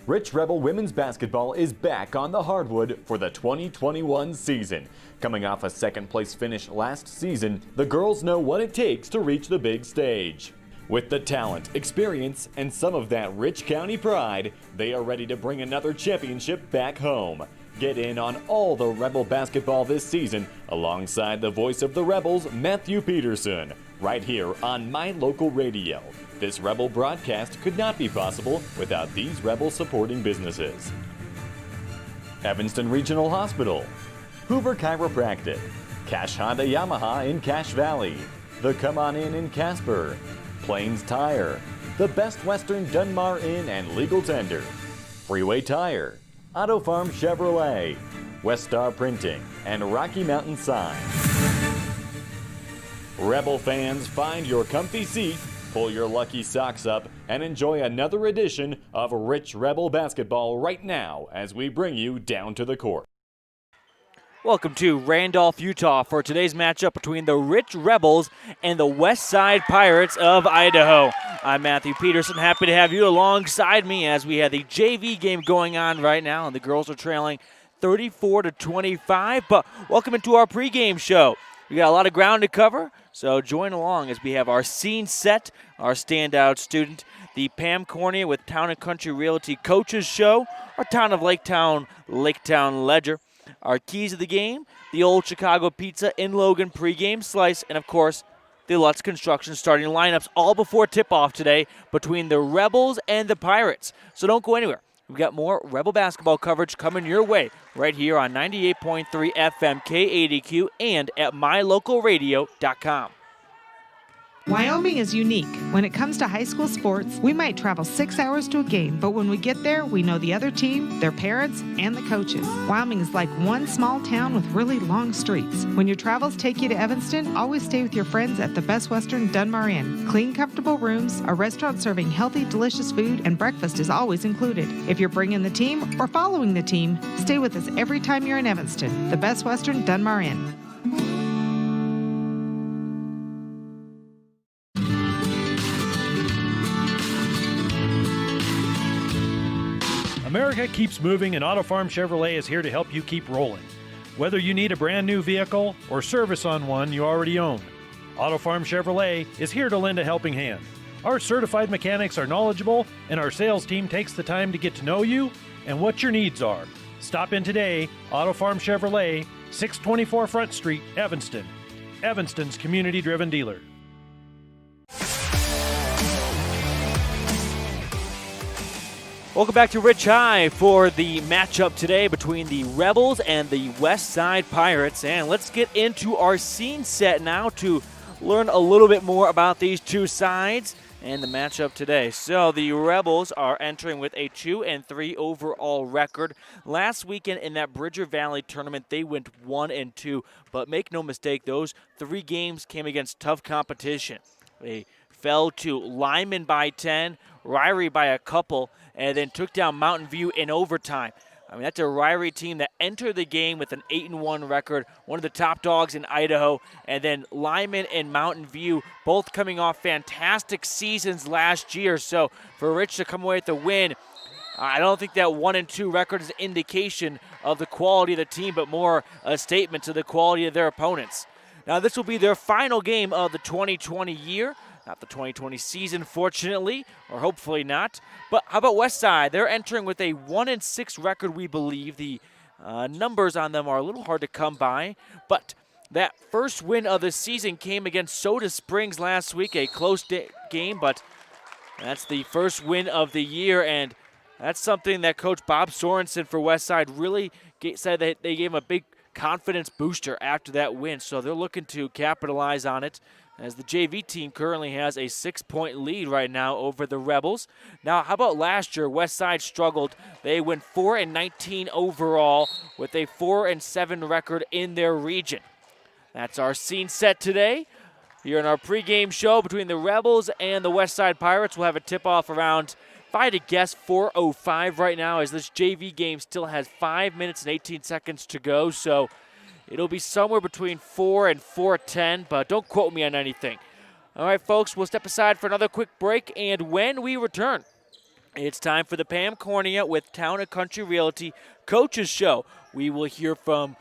Rich Rebel women's basketball is back on the hardwood for the 2021 season. Coming off a second-place finish last season, the girls know what it takes to reach the big stage. With the talent, experience, and some of that Rich County pride, they are ready to bring another championship back home. Get in on all the Rebel basketball this season alongside the voice of the Rebels, Matthew Peterson, right here on My Local Radio. This Rebel broadcast could not be possible without these Rebel supporting businesses: Evanston Regional Hospital, Hoover Chiropractic, Cash Honda Yamaha in Cache Valley, The Come On in Casper, Plains Tire, The Best Western Dunmar Inn and Legal Tender, Freeway Tire, Auto Farm Chevrolet, West Star Printing, and Rocky Mountain Sign. Rebel fans, find your comfy seat, pull your lucky socks up, and enjoy another edition of Rich Rebel Basketball right now as we bring you down to the court. Welcome to Randolph, Utah for today's matchup between the Rich Rebels and the West Side Pirates of Idaho. I'm Matthew Peterson, happy to have you alongside me as we have the JV game going on right now, and the girls are trailing 34-25, but welcome into our pregame show. We got a lot of ground to cover, so join along as we have our scene set, our standout student, the Pam Courney with Town & Country Realty Coaches Show, our Town of Laketown Ledger, our keys of the game, the Old Chicago Pizza in Logan pregame slice, and of course, the Lutz Construction starting lineups, all before tip-off today between the Rebels and the Pirates. So don't go anywhere. We've got more Rebel basketball coverage coming your way right here on 98.3 FM KADQ and at mylocalradio.com. Wyoming is unique. When it comes to high school sports, we might travel 6 hours to a game, but when we get there, we know the other team, their parents, and the coaches. Wyoming is like one small town with really long streets. When your travels take you to Evanston, always stay with your friends at the Best Western Dunmar Inn. Clean, comfortable rooms, a restaurant serving healthy, delicious food, and breakfast is always included. If you're bringing the team or following the team, stay with us every time you're in Evanston. The Best Western Dunmar Inn. America keeps moving, and Auto Farm Chevrolet is here to help you keep rolling. Whether you need a brand new vehicle or service on one you already own, Auto Farm Chevrolet is here to lend a helping hand. Our certified mechanics are knowledgeable, and our sales team takes the time to get to know you and what your needs are. Stop in today, Auto Farm Chevrolet, 624 Front Street, Evanston. Evanston's community-driven dealer. Welcome back to Rich High for the matchup today between the Rebels and the West Side Pirates. And let's get into our scene set now to learn a little bit more about these two sides and the matchup today. So the Rebels are entering with a 2-3 overall record. Last weekend in that Bridger Valley tournament, they went 1-2. But make no mistake, those 3 games came against tough competition. They fell to Lyman by 10, Ryrie by a couple, and then took down Mountain View in overtime. I mean, that's a Ryrie team that entered the game with an 8-1 record, one of the top dogs in Idaho, and then Lyman and Mountain View both coming off fantastic seasons last year. So for Rich to come away with the win, I don't think that 1-2 record is an indication of the quality of the team, but more a statement to the quality of their opponents. Now, this will be their final game of the 2020 year. Not the 2020 season, fortunately, or hopefully not. But how about Westside? They're entering with a 1-6 record, we believe. The numbers on them are a little hard to come by. But that first win of the season came against Soda Springs last week, a close game, but that's the first win of the year. And that's something that Coach Bob Sorensen for Westside really said that they gave him a big confidence booster after that win. So they're looking to capitalize on it. as the JV team currently has a 6-point lead right now over the Rebels. Now, how about last year? Westside struggled. They went 4-19 overall with a 4-7 record in their region. That's our scene set today. Here in our pregame show between the Rebels and the Westside Pirates, we'll have a tip-off around, if I had to guess, 4:05 right now, as this JV game still has 5 minutes and 18 seconds to go. So it'll be somewhere between 4 and 4:10, but don't quote me on anything. All right, folks, we'll step aside for another quick break, and when we return, it's time for the Pam Cornea with Town & Country Realty Coaches Show. We will hear from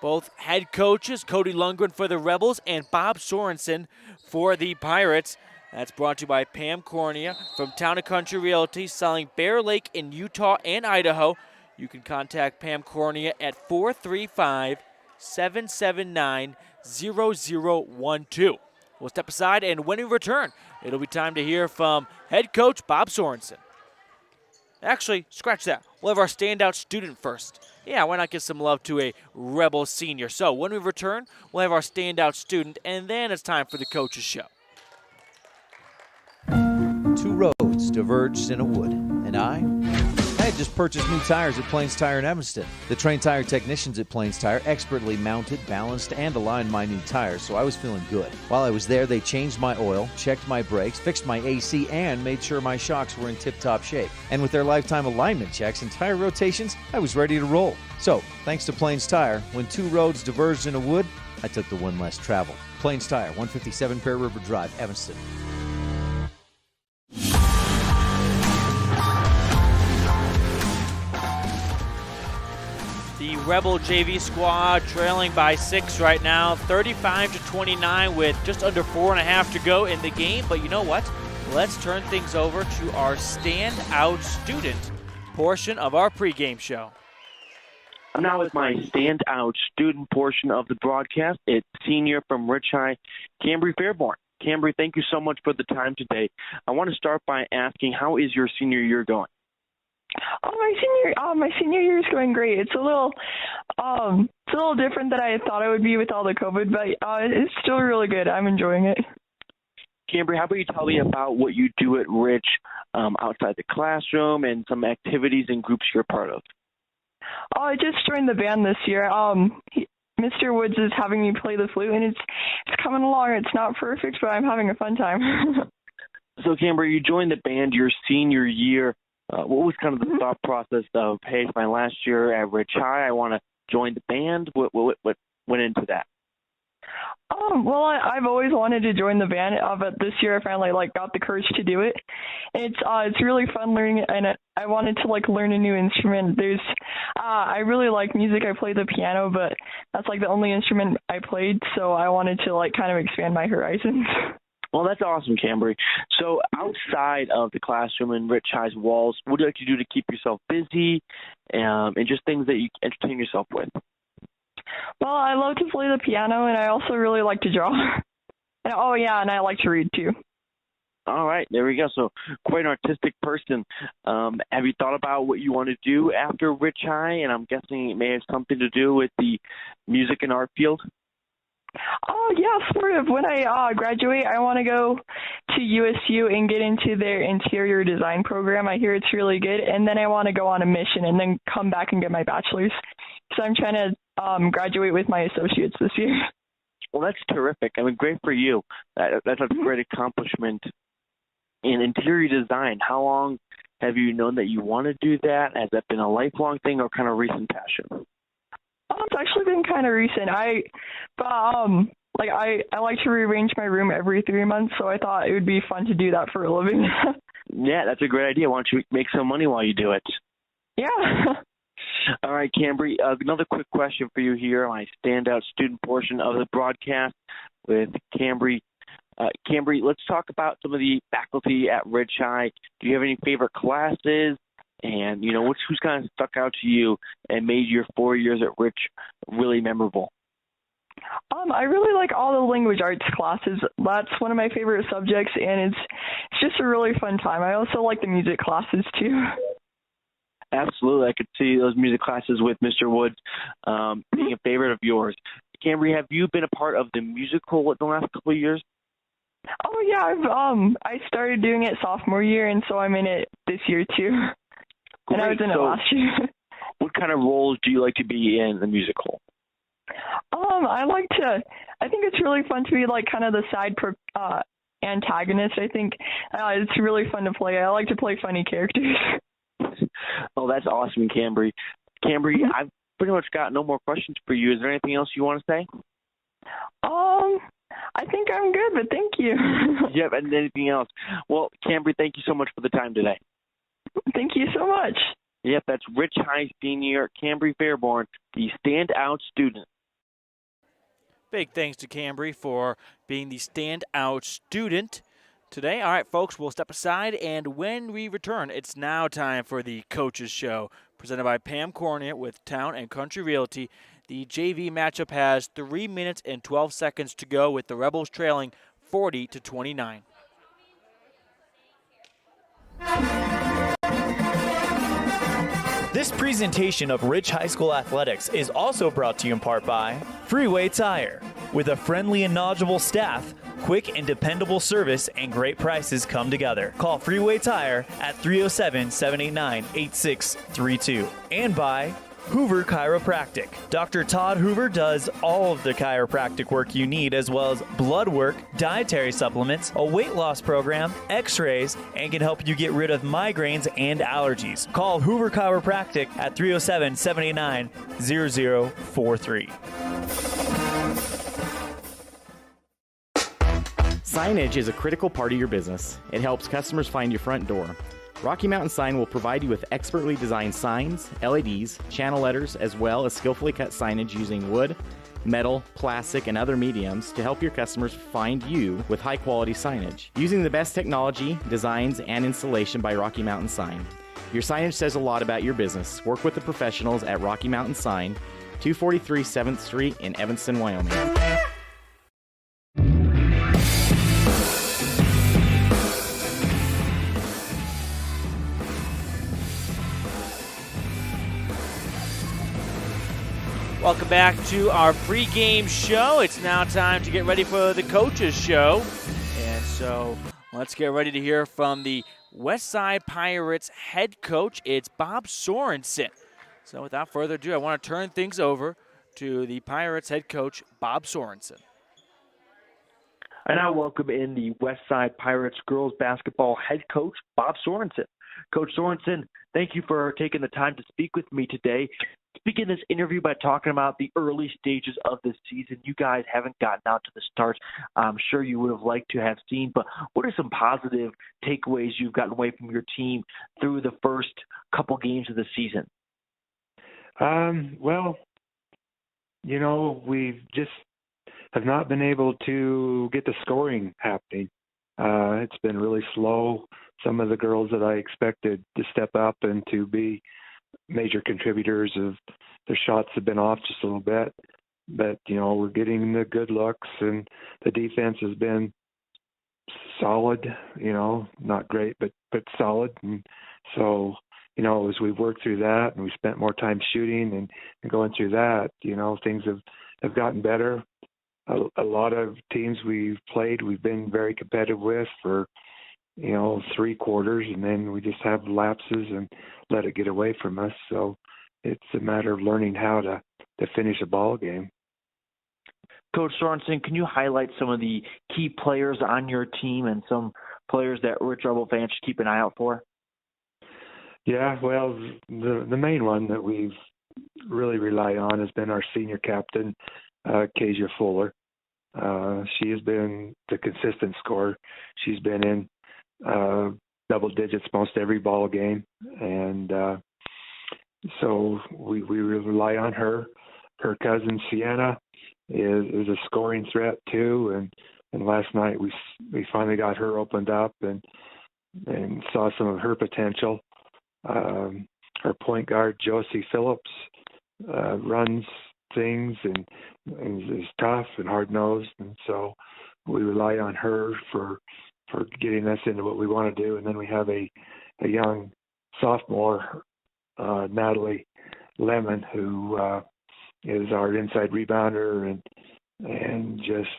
both head coaches, Cody Lundgren for the Rebels and Bob Sorensen for the Pirates. That's brought to you by Pam Cornea from Town & Country Realty, selling Bear Lake in Utah and Idaho. You can contact Pam Cornea at 435-779-0012. We'll step aside, and when we return, it'll be time to hear from head coach Bob Sorensen. Actually, scratch that. We'll have our standout student first. Yeah, why not give some love to a Rebel senior? So when we return, we'll have our standout student, and then it's time for the coaches show. Two roads diverged in a wood, and I had just purchased new tires at Plains Tire in Evanston. The trained tire technicians at Plains Tire expertly mounted, balanced, and aligned my new tires, so I was feeling good. While I was there, they changed my oil, checked my brakes, fixed my AC, and made sure my shocks were in tip-top shape. And with their lifetime alignment checks and tire rotations, I was ready to roll. So, thanks to Plains Tire, when two roads diverged in a wood, I took the one less traveled. Plains Tire, 157 Pear River Drive, Evanston. The Rebel JV squad trailing by 6 right now, 35-29 with just under 4.5 to go in the game. But you know what? Let's turn things over to our standout student portion of our pregame show. Now with my standout student portion of the broadcast, it's senior from Rich High, Cambry Fairborn. Cambry, thank you so much for the time today. I want to start by asking, how is your senior year going? My senior year is going great. It's a little different than I thought it would be with all the COVID, but it's still really good. I'm enjoying it. Cambry, how about you tell me about what you do at Rich outside the classroom and some activities and groups you're part of? I just joined the band this year. Mr. Woods is having me play the flute, and it's coming along. It's not perfect, but I'm having a fun time. So, Cambry, you joined the band your senior year. What was kind of the thought process of, hey, it's my last year at Rich High, I want to join the band? What went into that? Well, I've always wanted to join the band, but this year I finally got the courage to do it. It's really fun learning, and I wanted to learn a new instrument. I really like music. I play the piano, but that's the only instrument I played, so I wanted to kind of expand my horizons. Well, that's awesome, Cambry. So outside of the classroom and Rich High's walls, what do you like to do to keep yourself busy and just things that you entertain yourself with? Well, I love to play the piano, and I also really like to draw. And I like to read, too. All right, there we go. So quite an artistic person. Have you thought about what you want to do after Rich High? And I'm guessing it may have something to do with the music and art field? Oh, yeah, sort of. When I graduate, I want to go to USU and get into their interior design program. I hear it's really good. And then I want to go on a mission and then come back and get my bachelor's. So I'm trying to graduate with my associates this year. Well, that's terrific. I mean, great for you. That's a great accomplishment in interior design. How long have you known that you want to do that? Has that been a lifelong thing or kind of recent passion? It's actually been kind of recent. I like to rearrange my room every 3 months, so I thought it would be fun to do that for a living. Yeah, that's a great idea. Why don't you make some money while you do it? Yeah. All right, Cambry, another quick question for you here, my standout student portion of the broadcast with Cambry. Cambry, let's talk about some of the faculty at Rich High. Do you have any favorite classes? And, who's kind of stuck out to you and made your 4 years at Rich really memorable? I really like all the language arts classes. That's one of my favorite subjects, and it's just a really fun time. I also like the music classes, too. Absolutely. I could see those music classes with Mr. Woods being a favorite of yours. Cambry, have you been a part of the musical in the last couple of years? Oh yeah, I started doing it sophomore year, and so I'm in it this year too. And I was in it last year. What kind of roles do you like to be in the musical? I think it's really fun to be like kind of the side antagonist. I think it's really fun to play. I like to play funny characters. Oh, that's awesome, Cambry. Cambry, I've pretty much got no more questions for you. Is there anything else you want to say? I think I'm good, but thank you. Yep, and anything else? Well, Cambry, thank you so much for the time today. Thank you so much. Yep, that's Rich High senior Cambry Fairborn, the standout student. Big thanks to Cambry for being the standout student today. All right, folks, we'll step aside, and when we return, it's now time for the Coaches Show, presented by Pam Cornea with Town and Country Realty. The JV matchup has 3 minutes and 12 seconds to go, with the Rebels trailing 40-29. This presentation of Rich High School Athletics is also brought to you in part by Freeway Tire. With a friendly and knowledgeable staff, quick and dependable service, and great prices come together. Call Freeway Tire at 307-789-8632. And by Hoover Chiropractic. Dr. Todd Hoover does all of the chiropractic work you need, as well as blood work, dietary supplements, a weight loss program, x-rays, and can help you get rid of migraines and allergies. Call Hoover Chiropractic at 307-789-0043. Signage is a critical part of your business. It helps customers find your front door. Rocky Mountain Sign will provide you with expertly designed signs, LEDs, channel letters, as well as skillfully cut signage using wood, metal, plastic, and other mediums to help your customers find you with high-quality signage. Using the best technology, designs, and installation by Rocky Mountain Sign. Your signage says a lot about your business. Work with the professionals at Rocky Mountain Sign, 243 7th Street in Evanston, Wyoming. Welcome back to our pregame show. It's now time to get ready for the Coaches Show. And so let's get ready to hear from the Westside Pirates head coach. It's Bob Sorensen. So without further ado, I want to turn things over to the Pirates head coach, Bob Sorensen. I now welcome in the Westside Pirates girls basketball head coach, Bob Sorensen. Coach Sorensen, thank you for taking the time to speak with me today. Begin this interview by talking about the early stages of this season. You guys haven't gotten out to the start I'm sure you would have liked to have seen, but what are some positive takeaways you've gotten away from your team through the first couple games of the season? Well, you know, we've just have not been able to get the scoring happening. It's been really slow. Some of the girls that I expected to step up and to be major contributors of their shots have been off just a little bit, but you know, we're getting the good looks, and the defense has been solid, you know, not great, but solid. And so, you know, as we've worked through that and we spent more time shooting and going through that, you know, things have gotten better. A lot of teams we've played, we've been very competitive with for, you know, 3 quarters, and then we just have lapses and let it get away from us. So it's a matter of learning how to finish a ball game. Coach Sorensen, can you highlight some of the key players on your team and some players that Rich Rebel fans should keep an eye out for? Yeah, well, the main one that we've really relied on has been our senior captain, Kezia Fuller. She has been the consistent scorer. She's been in double digits most every ball game, and so we rely on her. Her cousin Sienna is a scoring threat too, and last night we finally got her opened up and saw some of her potential. Her point guard Josie Phillips runs things and is tough and hard nosed, and so we rely on her for getting us into what we want to do. And then we have a young sophomore, Natalie Lemon, who is our inside rebounder and just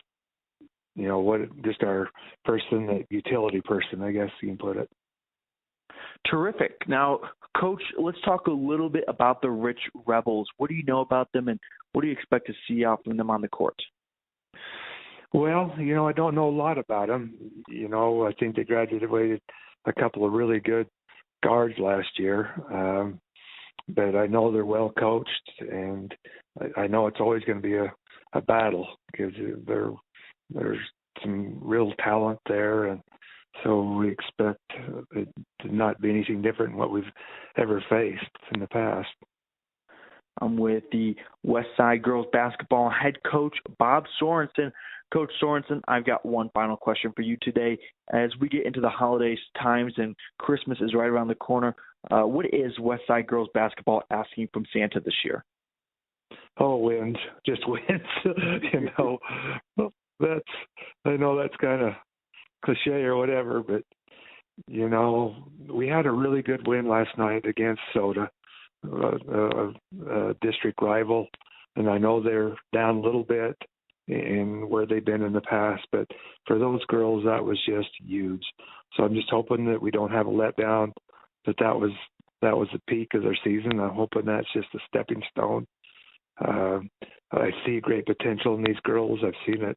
just our person, that utility person, I guess you can put it. Terrific. Now, Coach, let's talk a little bit about the Rich Rebels. What do you know about them, and what do you expect to see out from them on the court? Well, I don't know a lot about them. I think they graduated a couple of really good guards last year, but I know they're well coached, and I know it's always going to be a battle because there's some real talent there, and so we expect it to not be anything different than what we've ever faced in the past. I'm with the Westside girls basketball head coach, Bob Sorensen. Coach Sorensen, I've got one final question for you today. As we get into the holidays times and Christmas is right around the corner, what is Westside girls basketball asking from Santa this year? Oh, wins, just wins. I know that's kind of cliche or whatever, but we had a really good win last night against Soda, a district rival, and I know they're down a little bit in where they've been in the past, but for those girls, that was just huge. So I'm just hoping that we don't have a letdown, that was the peak of their season. I'm hoping that's just a stepping stone. I see great potential in these girls. I've seen it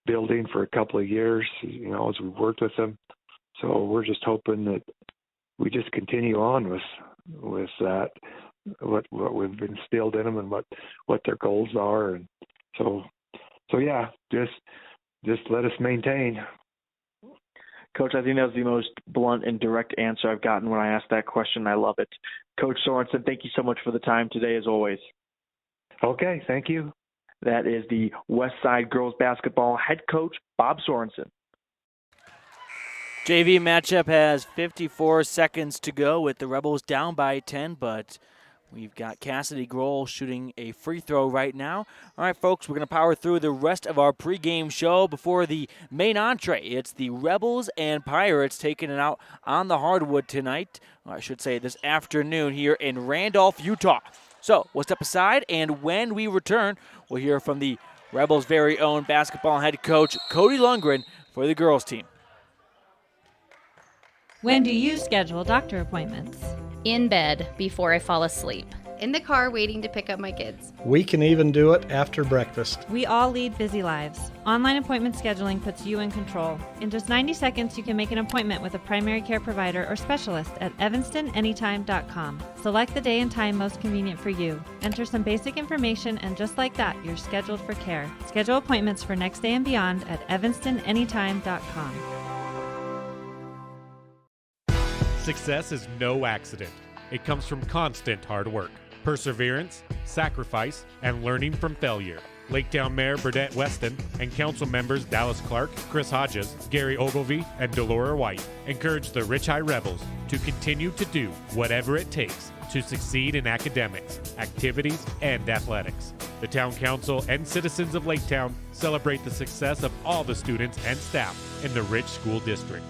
building for a couple of years, as we've worked with them. So we're just hoping that we just continue on with that, what we've instilled in them and what their goals are. And so yeah, just let us maintain. Coach, I think that was the most blunt and direct answer I've gotten when I asked that question. I love it. Coach Sorensen, thank you so much for the time today, as always. Okay, thank you. That is the Westside girls basketball head coach, Bob Sorensen. JV matchup has 54 seconds to go with the Rebels down by 10, but we've got Cassidy Grohl shooting a free throw right now. All right, folks, we're going to power through the rest of our pregame show before the main entree. It's the Rebels and Pirates taking it out on the hardwood tonight, or I should say this afternoon here in Randolph, Utah. So we'll step aside, and when we return, we'll hear from the Rebels' very own basketball head coach, Cody Lundgren, for the girls' team. When do you schedule doctor appointments? In bed before I fall asleep. In the car waiting to pick up my kids. We can even do it after breakfast. We all lead busy lives. Online appointment scheduling puts you in control. In just 90 seconds, you can make an appointment with a primary care provider or specialist at evanstonanytime.com. Select the day and time most convenient for you. Enter some basic information, and just like that, you're scheduled for care. Schedule appointments for next day and beyond at evanstonanytime.com. Success is no accident. It comes from constant hard work, perseverance, sacrifice, and learning from failure. Laketown Mayor Burdette Weston and council members Dallas Clark, Chris Hodges, Gary Ogilvie, and Delora White encourage the Rich High Rebels to continue to do whatever it takes to succeed in academics, activities, and athletics. The town council and citizens of Laketown celebrate the success of all the students and staff in the Rich School District.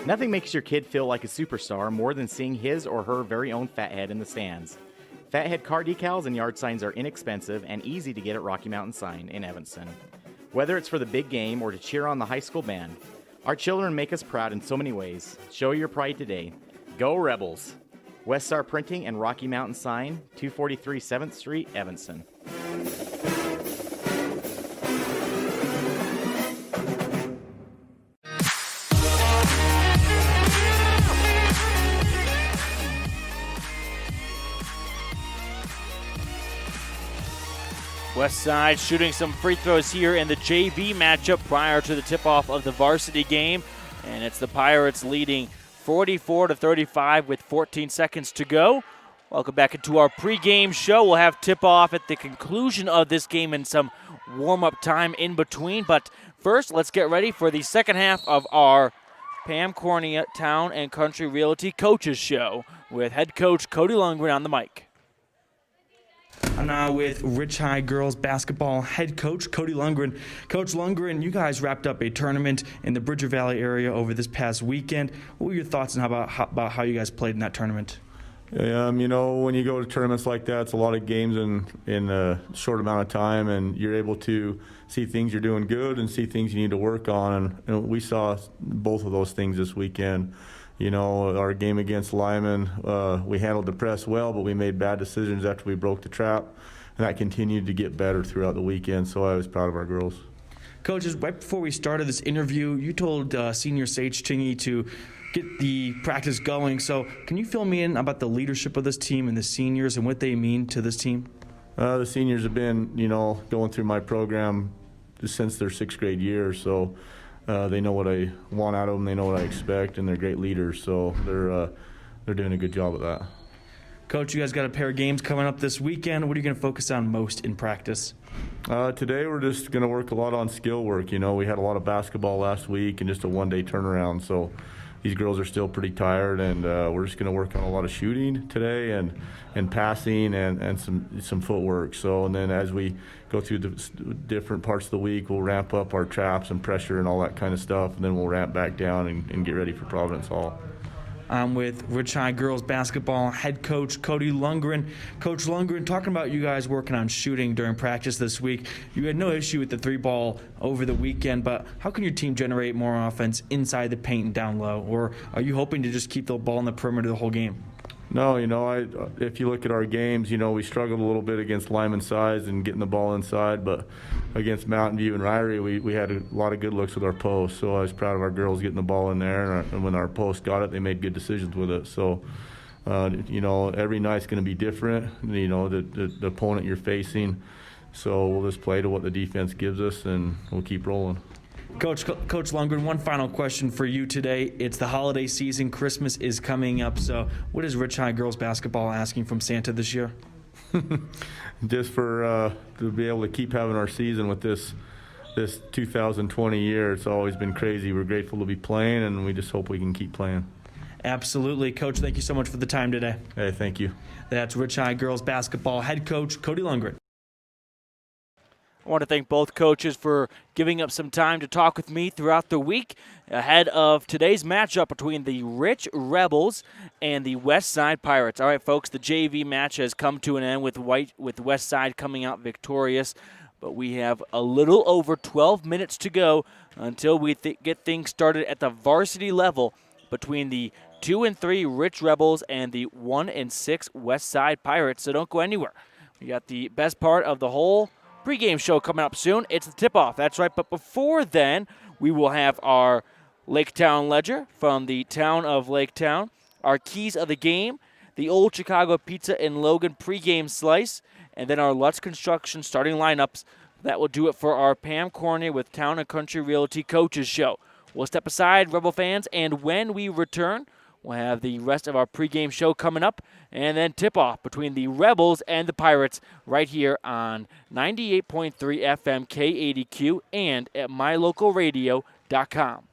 Nothing makes your kid feel like a superstar more than seeing his or her very own Fathead in the stands. Fathead car decals and yard signs are inexpensive and easy to get at Rocky Mountain Sign in Evanston. Whether it's for the big game or to cheer on the high school band, our children make us proud in so many ways. Show your pride today. Go Rebels! West Star Printing and Rocky Mountain Sign, 243 7th Street, Evanston. Westside shooting some free throws here in the JV matchup prior to the tip-off of the varsity game. And it's the Pirates leading 44-35 with 14 seconds to go. Welcome back into our pregame show. We'll have tip-off at the conclusion of this game and some warm-up time in between. But first, let's get ready for the second half of our Pam Courney Town and Country Realty Coaches Show with head coach Cody Lundgren on the mic. I'm now with Rich High girls basketball head coach Cody Lundgren. Coach Lundgren, you guys wrapped up a tournament in the Bridger Valley area over this past weekend. What were your thoughts on about how you guys played in that tournament? You know, when you go to tournaments like that, it's a lot of games in a short amount of time, and you're able to see things you're doing good and see things you need to work on. And we saw both of those things this weekend. You know, our game against Lyman, we handled the press well, but we made bad decisions after we broke the trap, and that continued to get better throughout the weekend, so I was proud of our girls. Coaches, right before we started this interview, you told senior Sage Chingy to get the practice going. So can you fill me in about the leadership of this team and the seniors and what they mean to this team? The seniors have been, you know, going through my program since their 6th grade year, so they know what I want out of them, they know what I expect, and they're great leaders, so they're doing a good job of that. Coach, you guys got a pair of games coming up this weekend. What are you going to focus on most in practice? Today we're just going to work a lot on skill work. You know, we had a lot of basketball last week and just a one-day turnaround, so these girls are still pretty tired, and we're just going to work on a lot of shooting today and passing and some footwork. So, and then as we go through the different parts of the week, we'll ramp up our traps and pressure and all that kind of stuff, and then we'll ramp back down and get ready for Providence Hall. I'm with Rich High girls basketball head coach Cody Lundgren. Coach Lundgren, talking about you guys working on shooting during practice this week. You had no issue with the 3-ball over the weekend, but how can your team generate more offense inside the paint and down low? Or are you hoping to just keep the ball in the perimeter the whole game? No, you know, if you look at our games, you know, we struggled a little bit against Lyman size and getting the ball inside, but against Mountain View and Ryrie, we had a lot of good looks with our post. So I was proud of our girls getting the ball in there, and when our post got it, they made good decisions with it. So, you know, every night's going to be different, you know, the opponent you're facing. So we'll just play to what the defense gives us, and we'll keep rolling. Coach Lundgren, one final question for you today. It's the holiday season. Christmas is coming up. So what is Rich High girls basketball asking from Santa this year? Just for to be able to keep having our season with this 2020 year. It's always been crazy. We're grateful to be playing, and we just hope we can keep playing. Absolutely. Coach, thank you so much for the time today. Hey, thank you. That's Rich High girls basketball head coach Cody Lundgren. I want to thank both coaches for giving up some time to talk with me throughout the week ahead of today's matchup between the Rich Rebels and the West Side Pirates. All right, folks, the JV match has come to an end with West Side coming out victorious, but we have a little over 12 minutes to go until we get things started at the varsity level between the 2-3 Rich Rebels and the 1-6 West Side Pirates. So don't go anywhere. We got the best part of the whole pregame show coming up soon. It's the tip-off, that's right. But before then, we will have our Laketown Ledger from the town of Laketown, our keys of the game, the Old Chicago Pizza and Logan pregame slice, and then our Lutz Construction starting lineups. That will do it for our Pam Courney with Town and Country Realty Coaches Show. We'll step aside, Rebel fans, and when we return, we'll have the rest of our pregame show coming up, and then tip-off between the Rebels and the Pirates right here on 98.3 FM K80Q and at mylocalradio.com.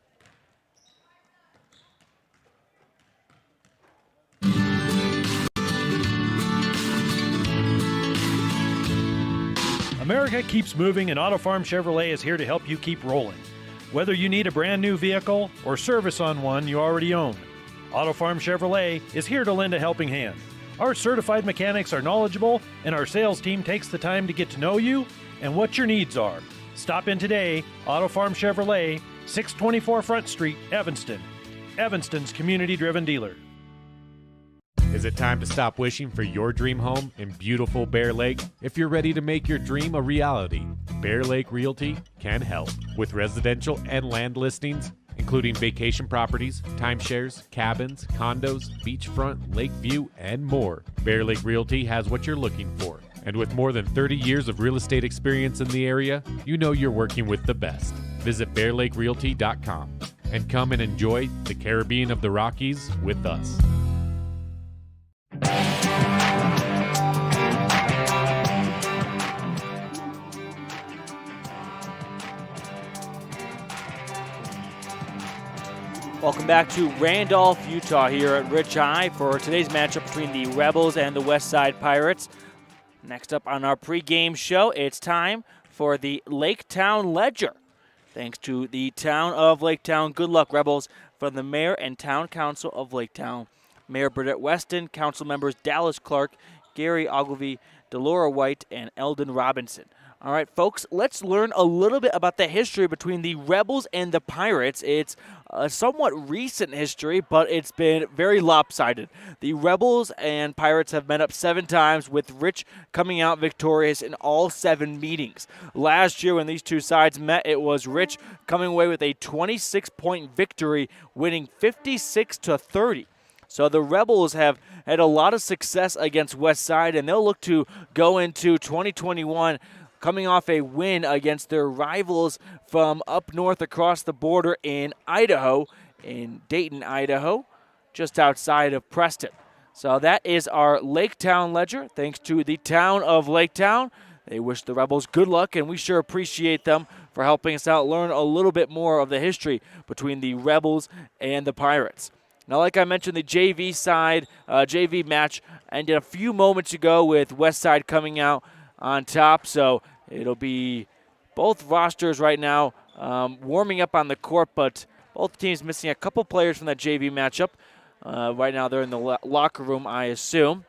America keeps moving, and Auto Farm Chevrolet is here to help you keep rolling. Whether you need a brand new vehicle or service on one you already own, Auto Farm Chevrolet is here to lend a helping hand. Our certified mechanics are knowledgeable, and our sales team takes the time to get to know you and what your needs are. Stop in today, Auto Farm Chevrolet, 624 Front Street, Evanston. Evanston's community-driven dealer. Is it time to stop wishing for your dream home in beautiful Bear Lake? If you're ready to make your dream a reality, Bear Lake Realty can help with residential and land listings, including vacation properties, timeshares, cabins, condos, beachfront, lake view, and more. Bear Lake Realty has what you're looking for. And with more than 30 years of real estate experience in the area, you know you're working with the best. Visit bearlakerealty.com and come and enjoy the Caribbean of the Rockies with us. Welcome back to Randolph, Utah here at Rich High for today's matchup between the Rebels and the West Side Pirates. Next up on our pregame show, it's time for the Laketown Ledger. Thanks to the town of Laketown. Good luck, Rebels, from the mayor and town council of Laketown. Mayor Burdette Weston, council members Dallas Clark, Gary Ogilvy, Delora White, and Eldon Robinson. All right, folks, let's learn a little bit about the history between the Rebels and the Pirates. It's a somewhat recent history, but it's been very lopsided. The Rebels and Pirates have met up 7 times, with Rich coming out victorious in all 7 meetings. Last year when these two sides met, it was Rich coming away with a 26-point victory, winning 56-30. So the Rebels have had a lot of success against West Side, and they'll look to go into 2021 coming off a win against their rivals from up north across the border in Idaho, in Dayton, Idaho, just outside of Preston. So that is our Laketown ledger. Thanks to the town of Laketown. They wish the Rebels good luck, and we sure appreciate them for helping us out learn a little bit more of the history between the Rebels and the Pirates. Now, like I mentioned, the JV side, JV match ended a few moments ago with West Side coming out on top. So it'll be both rosters right now warming up on the court, but both teams missing a couple players from that JV matchup. Right now they're in the locker room, I assume.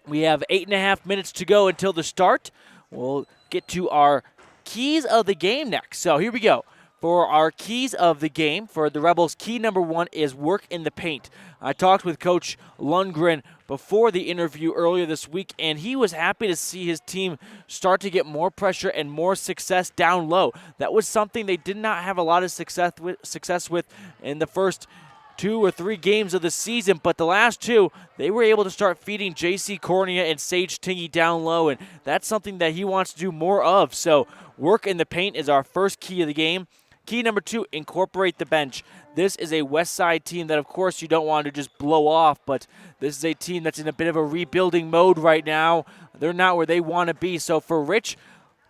We have 8.5 minutes to go until the start. We'll get to our keys of the game next. So here we go. For our keys of the game, for the Rebels, key number 1 is work in the paint. I talked with Coach Lundgren before the interview earlier this week, and he was happy to see his team start to get more pressure and more success down low. That was something they did not have a lot of success with in the first 2 or 3 games of the season, but the last 2, they were able to start feeding J.C. Cornea and Sage Tingey down low, and that's something that he wants to do more of. So work in the paint is our first key of the game. Key number 2, incorporate the bench. This is a West Side team that, of course, you don't want to just blow off, but this is a team that's in a bit of a rebuilding mode right now. They're not where they want to be. So for Rich,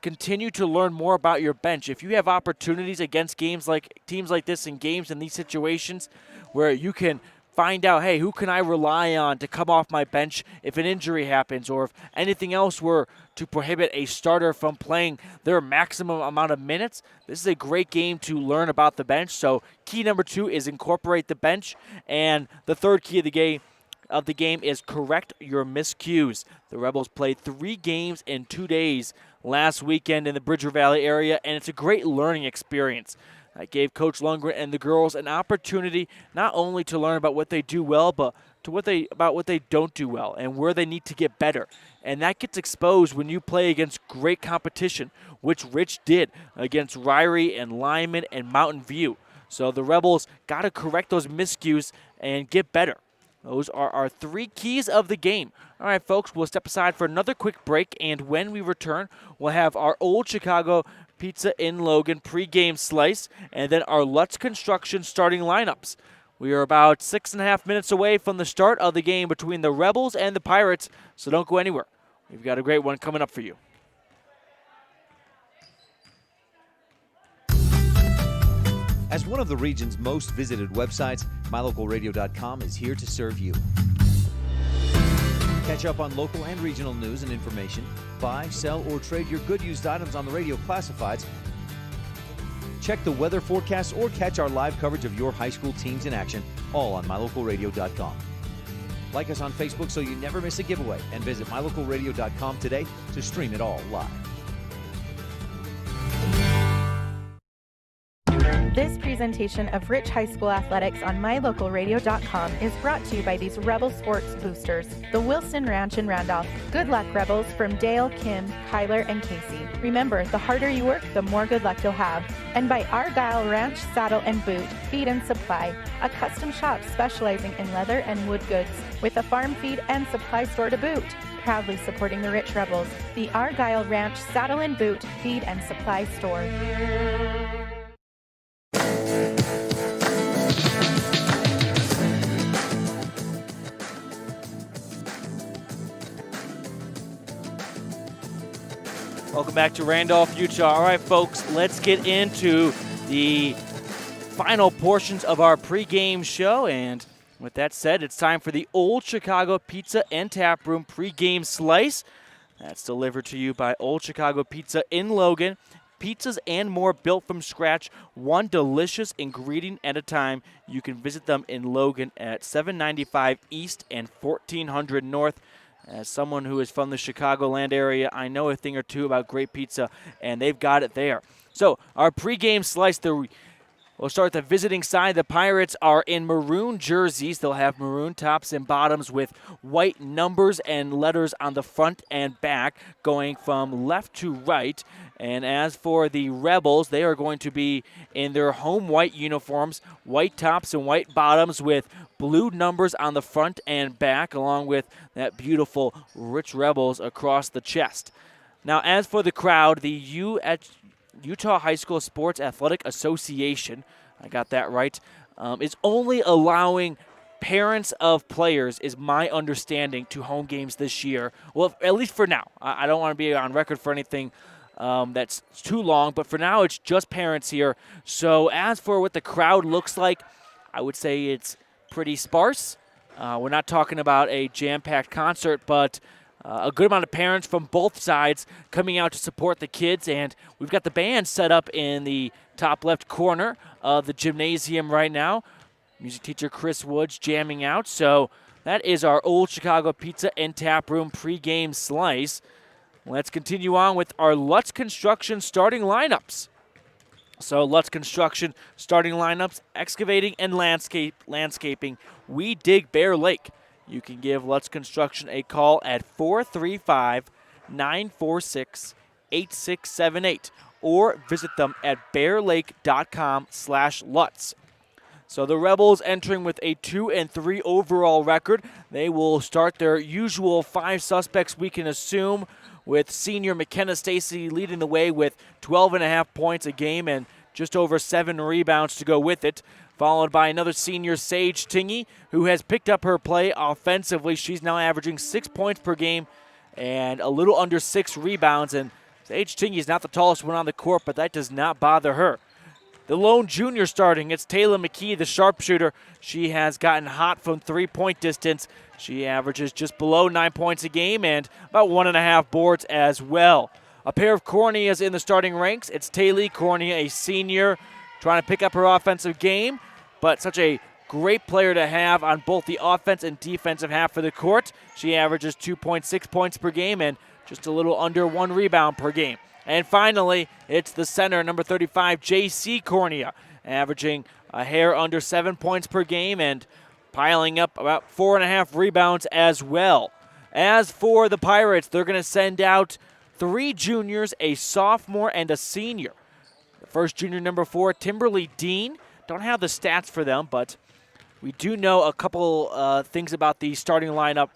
continue to learn more about your bench. If you have opportunities against teams like this in games in these situations where you can find out, hey, who can I rely on to come off my bench if an injury happens, or if anything else were to prohibit a starter from playing their maximum amount of minutes, this is a great game to learn about the bench. So key number 2 is incorporate the bench. And the third key of the game is correct your miscues. The Rebels played 3 games in 2 days last weekend in the Bridger Valley area, and it's a great learning experience. That gave Coach Lundgren and the girls an opportunity not only to learn about what they do well, but about what they don't do well and where they need to get better. And that gets exposed when you play against great competition, which Rich did against Ryrie and Lyman and Mountain View. So the Rebels got to correct those miscues and get better. Those are our 3 keys of the game. All right, folks, we'll step aside for another quick break, and when we return, we'll have our Old Chicago Pizza in Logan pregame slice, and then our Lutz Construction starting lineups. We are about 6.5 minutes away from the start of the game between the Rebels and the Pirates, so don't go anywhere. We've got a great one coming up for you. As one of the region's most visited websites, MyLocalRadio.com is here to serve you. Catch up on local and regional news and information. Buy, sell, or trade your good used items on the radio classifieds. Check the weather forecast or catch our live coverage of your high school teams in action, all on MyLocalRadio.com. Like us on Facebook so you never miss a giveaway, and visit MyLocalRadio.com today to stream it all live. This presentation of Rich High School Athletics on MyLocalRadio.com is brought to you by these Rebel Sports Boosters, the Wilson Ranch in Randolph. Good luck, Rebels, from Dale, Kim, Kyler, and Casey. Remember, the harder you work, the more good luck you'll have. And by Argyle Ranch Saddle and Boot, Feed and Supply, a custom shop specializing in leather and wood goods, with a farm feed and supply store to boot. Proudly supporting the Rich Rebels, the Argyle Ranch Saddle and Boot, Feed and Supply Store. Welcome back to Randolph, Utah. All right, folks, let's get into the final portions of our pregame show. And with that said, it's time for the Old Chicago Pizza and Tap Room pregame slice. That's delivered to you by Old Chicago Pizza in Logan. pizzas and more built from scratch, one delicious ingredient at a time. You can visit them in Logan at 795 East and 1400 North. As someone who is from the Chicagoland area, I know a thing or two about great pizza, and they've got it there. So our pregame slice, we'll start the visiting side. The Pirates are in maroon jerseys. They'll have maroon tops and bottoms with white numbers and letters on the front and back going from left to right. And as for the Rebels, they are going to be in their home white uniforms, white tops and white bottoms with blue numbers on the front and back, along with that beautiful rich Rebels across the chest. Now, as for the crowd, the Utah High School Sports Athletic Association, I got that right, is only allowing parents of players, is my understanding, to home games this year. Well, at least for now. I don't want to be on record for anything that's too long, but for now it's just parents here. So as for what the crowd looks like, I would say it's pretty sparse. We're not talking about a jam-packed concert, but a good amount of parents from both sides coming out to support the kids, and we've got the band set up in the top left corner of the gymnasium right now. Music teacher Chris Woods jamming out. So that is our Old Chicago Pizza and Tap Room pregame slice. Let's continue on with our Lutz Construction starting lineups. So Lutz Construction starting lineups, excavating and landscaping. We dig Bear Lake. You can give Lutz Construction a call at 435-946-8678 or visit them at bearlake.com/Lutz. So the Rebels entering with a 2-3 overall record. They will start their usual 5 suspects, we can assume, with senior McKenna Stacy leading the way with 12.5 points a game and just over 7 rebounds to go with it, followed by another senior, Sage Tingey, who has picked up her play offensively. She's now averaging 6 points per game and a little under 6 rebounds, and Sage Tingey is not the tallest one on the court, but that does not bother her. The lone junior starting, it's Taylee Mckee, the sharpshooter. She has gotten hot from three-point distance. She averages just below 9 points a game and about 1.5 boards as well. A pair of corneas in the starting ranks. It's Taylee Courney, a senior, trying to pick up her offensive game, but such a great player to have on both the offense and defensive half of the court. She averages 2.6 points per game and just a little under 1 rebound per game. And finally, it's the center, number 35, J.C. Cornea, averaging a hair under 7 points per game and piling up about 4.5 rebounds as well. As for the Pirates, they're going to send out 3 juniors, a sophomore, and a senior. The first junior, number 4, Timberly Dean. Don't have the stats for them, but we do know a couple things about the starting lineup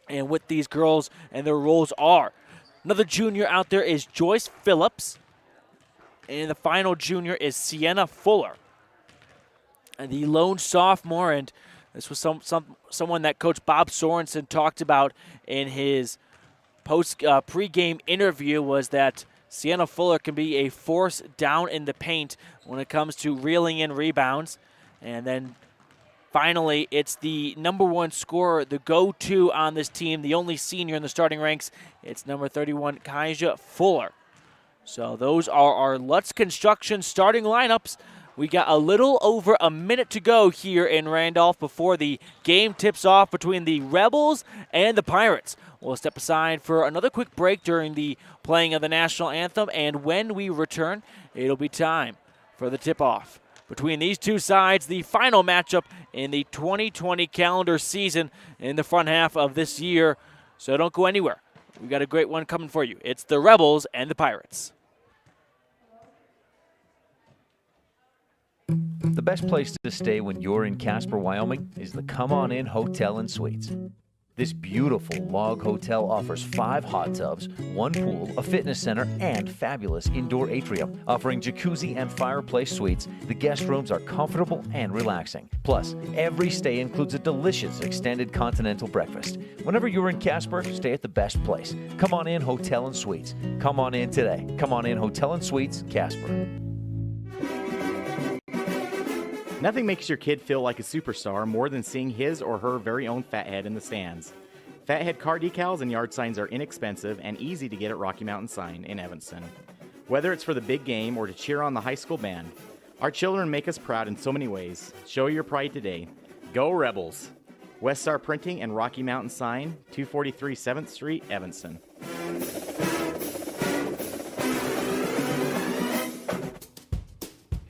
and what these girls and their roles are. Another junior out there is Joyce Phillips. And the final junior is Sienna Fuller. And the lone sophomore, and this was someone that Coach Bob Sorensen talked about in his pregame interview, was that Sienna Fuller can be a force down in the paint when it comes to reeling in rebounds. And then finally, it's the number 1 scorer, the go-to on this team, the only senior in the starting ranks. It's number 31, Kaija Fuller. So those are our Lutz Construction starting lineups. We got a little over a minute to go here in Randolph before the game tips off between the Rebels and the Pirates. We'll step aside for another quick break during the playing of the national anthem, and when we return, it'll be time for the tip-off between these two sides, the final matchup in the 2020 calendar season in the front half of this year. So don't go anywhere. We've got a great one coming for you. It's the Rebels and the Pirates. The best place to stay when you're in Casper, Wyoming is the Come On In Hotel and Suites. This beautiful log hotel offers 5 hot tubs, 1 pool, a fitness center, and fabulous indoor atrium. Offering jacuzzi and fireplace suites, the guest rooms are comfortable and relaxing. Plus, every stay includes a delicious extended continental breakfast. Whenever you're in Casper, stay at the best place. Come On In Hotel and Suites. Come on in today. Come On In Hotel and Suites, Casper. Nothing makes your kid feel like a superstar more than seeing his or her very own Fathead in the stands. Fathead car decals and yard signs are inexpensive and easy to get at Rocky Mountain Sign in Evanston. Whether it's for the big game or to cheer on the high school band, our children make us proud in so many ways. Show your pride today. Go Rebels! West Star Printing and Rocky Mountain Sign, 243 7th Street, Evanston.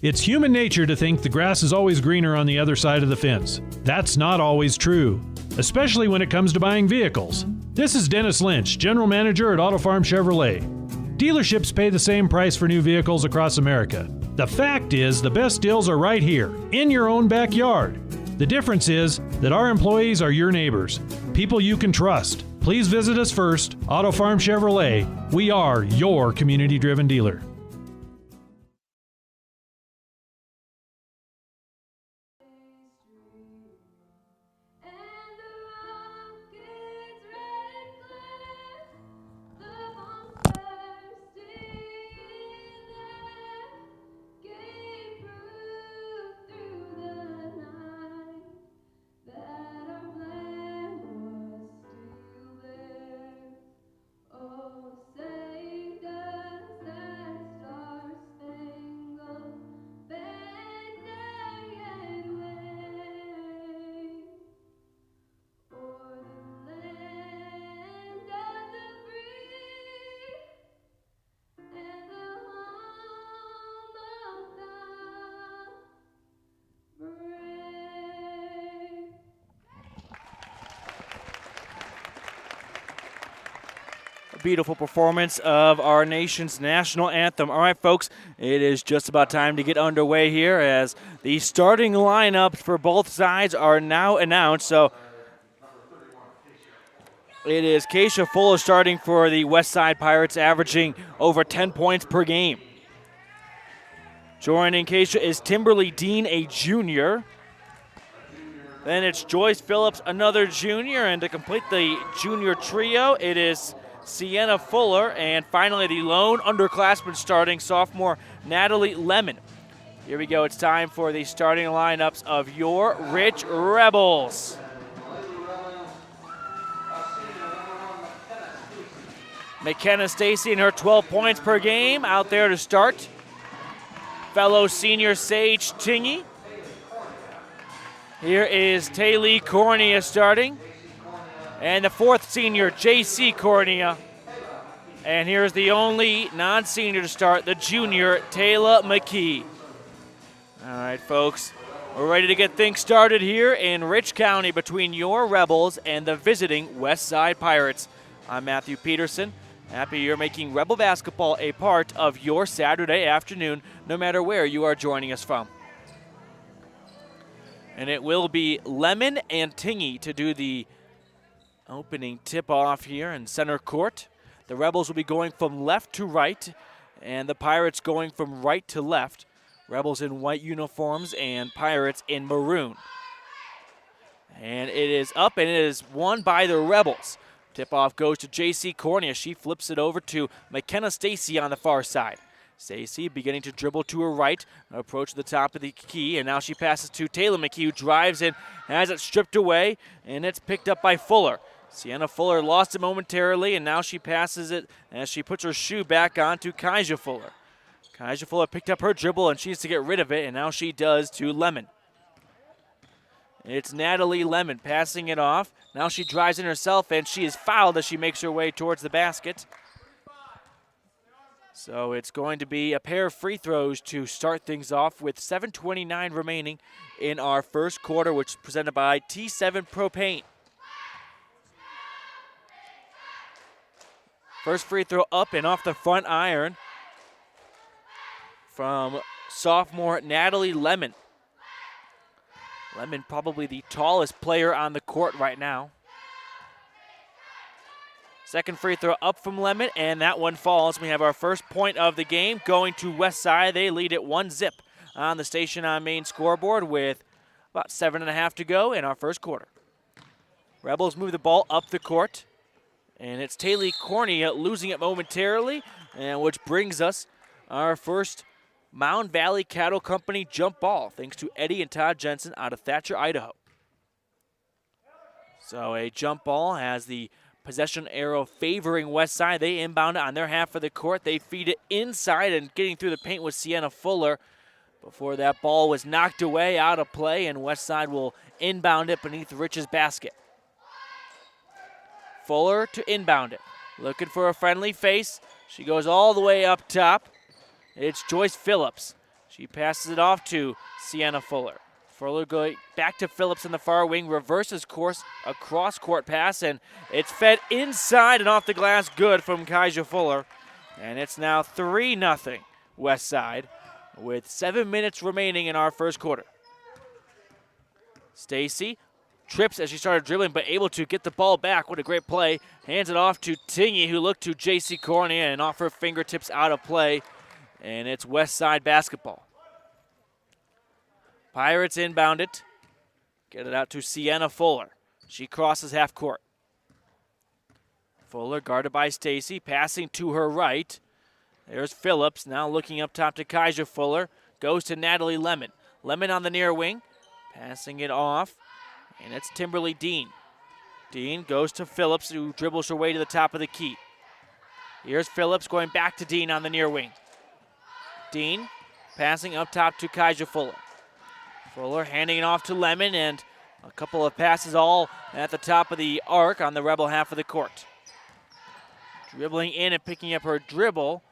It's human nature to think the grass is always greener on the other side of the fence. That's not always true, especially when it comes to buying vehicles. This is Dennis Lynch, General Manager at Auto Farm Chevrolet. Dealerships pay the same price for new vehicles across America. The fact is, the best deals are right here, in your own backyard. The difference is that our employees are your neighbors, people you can trust. Please visit us first, Auto Farm Chevrolet. We are your community-driven dealer. Beautiful performance of our nation's national anthem. All right, folks, it is just about time to get underway here as the starting lineups for both sides are now announced. So it is Keisha Fuller starting for the West Side Pirates, averaging over 10 points per game. Joining Keisha is Timberly Dean, a junior. Then it's Joyce Phillips, another junior. And to complete the junior trio, it is Sienna Fuller, and finally the lone underclassman starting, sophomore Natalie Lemon. Here we go. It's time for the starting lineups of your Rich Rebels. McKenna Stacy and her 12 points per game out there to start. Fellow senior Sage Tingy. Here is Taylee Courney starting. And the fourth senior, J.C. Cornea. And here's the only non-senior to start, the junior, Tayla Mckee. All right, folks, we're ready to get things started here in Rich County between your Rebels and the visiting West Side Pirates. I'm Matthew Peterson. Happy you're making Rebel basketball a part of your Saturday afternoon, no matter where you are joining us from. And it will be Lemon and Tingy to do the opening tip-off here in center court. The Rebels will be going from left to right, and the Pirates going from right to left. Rebels in white uniforms and Pirates in maroon. And it is up, and it is won by the Rebels. Tip-off goes to J.C. Cornea. She flips it over to McKenna Stacy on the far side. Stacy beginning to dribble to her right, approach the top of the key, and now she passes to Tayla Mckee, who drives in, has it stripped away, and it's picked up by Fuller. Sienna Fuller lost it momentarily, and now she passes it as she puts her shoe back on to Kaija Fuller. Kaija Fuller picked up her dribble, and she needs to get rid of it, and now she does to Lemon. It's Natalie Lemon passing it off. Now she drives in herself, and she is fouled as she makes her way towards the basket. So it's going to be a pair of free throws to start things off with 7:29 remaining in our first quarter, which is presented by T7 Propane. First free throw up and off the front iron from sophomore Natalie Lemon. Lemon probably the tallest player on the court right now. Second free throw up from Lemon, and that one falls. We have our first point of the game going to West Side. They lead it 1-0 on the Station on Main scoreboard with about 7.5 to go in our first quarter. Rebels move the ball up the court, and it's Taylee Courney losing it momentarily, and which brings us our first Mound Valley Cattle Company jump ball, thanks to Eddie and Todd Jensen out of Thatcher, Idaho. So a jump ball has the possession arrow favoring West Side. They inbound it on their half of the court. They feed it inside, and getting through the paint was Sienna Fuller before that ball was knocked away out of play, and West Side will inbound it beneath Rich's basket. Fuller to inbound it. Looking for a friendly face. She goes all the way up top. It's Joyce Phillips. She passes it off to Sienna Fuller. Fuller going back to Phillips in the far wing, reverses course, a cross-court pass, and it's fed inside and off the glass, good from Kaija Fuller. And it's now 3-0 West Side with 7 minutes remaining in our first quarter. Stacy trips as she started dribbling, but able to get the ball back. What a great play. Hands it off to Tingy, who looked to J.C. Courney, and off her fingertips out of play. And it's West Side basketball. Pirates inbound it. Get it out to Sienna Fuller. She crosses half court. Fuller guarded by Stacy, passing to her right. There's Phillips, now looking up top to Kaija Fuller. Goes to Natalie Lemon. Lemon on the near wing, passing it off. And it's Timberly Dean. Dean goes to Phillips, who dribbles her way to the top of the key. Here's Phillips going back to Dean on the near wing. Dean passing up top to Kaija Fuller. Fuller handing it off to Lemon, and a couple of passes all at the top of the arc on the Rebel half of the court. Dribbling in and picking up her dribble,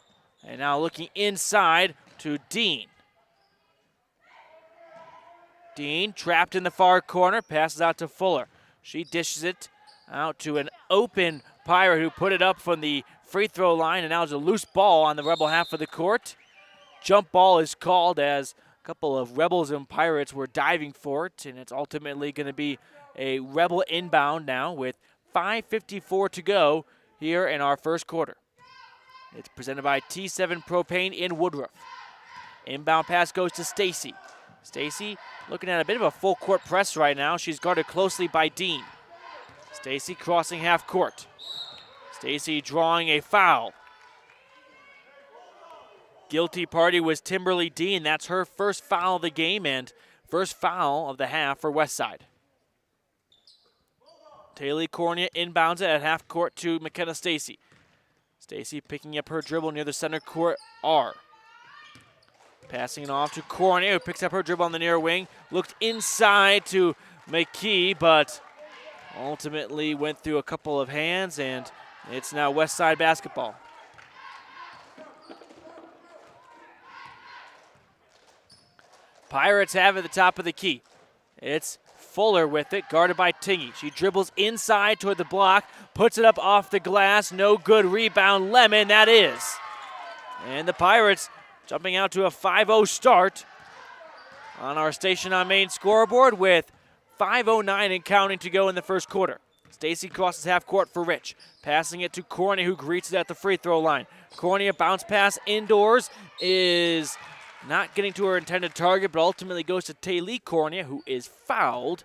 and now looking inside to Dean. Dean trapped in the far corner, passes out to Fuller. She dishes it out to an open Pirate who put it up from the free throw line, and now there's a loose ball on the Rebel half of the court. Jump ball is called as a couple of Rebels and Pirates were diving for it, and it's ultimately going to be a Rebel inbound now with 5:54 to go here in our first quarter. It's presented by T7 Propane in Woodruff. Inbound pass goes to Stacy. Stacy looking at a bit of a full court press right now. She's guarded closely by Dean. Stacy crossing half court. Stacy drawing a foul. Guilty party was Timberly Dean. That's her first foul of the game and first foul of the half for West Side. Taylee Courney inbounds it at half court to McKenna Stacy. Stacy picking up her dribble near the center court R. Passing it off to Courney, who picks up her dribble on the near wing. Looked inside to Mckee, but ultimately went through a couple of hands, and it's now West Side basketball. Pirates have at the top of the key. It's Fuller with it, guarded by Tingy. She dribbles inside toward the block, puts it up off the glass. No good rebound. Lemon, that is. And the Pirates jumping out to a 5-0 start on our Station on Main scoreboard with 5:09 and counting to go in the first quarter. Stacy crosses half court for Rich. Passing it to Courney, who greets it at the free throw line. Courney, a bounce pass indoors, is not getting to her intended target, but ultimately goes to Taylee Courney, who is fouled.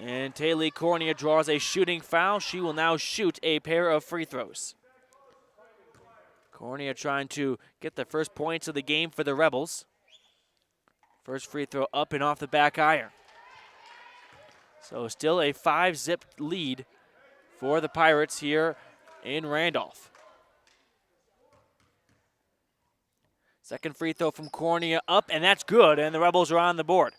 And Taylee Courney draws a shooting foul. She will now shoot a pair of free throws. Courney trying to get the first points of the game for the Rebels. First free throw up and off the back iron. So still a 5-zip lead for the Pirates here in Randolph. Second free throw from Cornea up, and that's good, and the Rebels are on the board.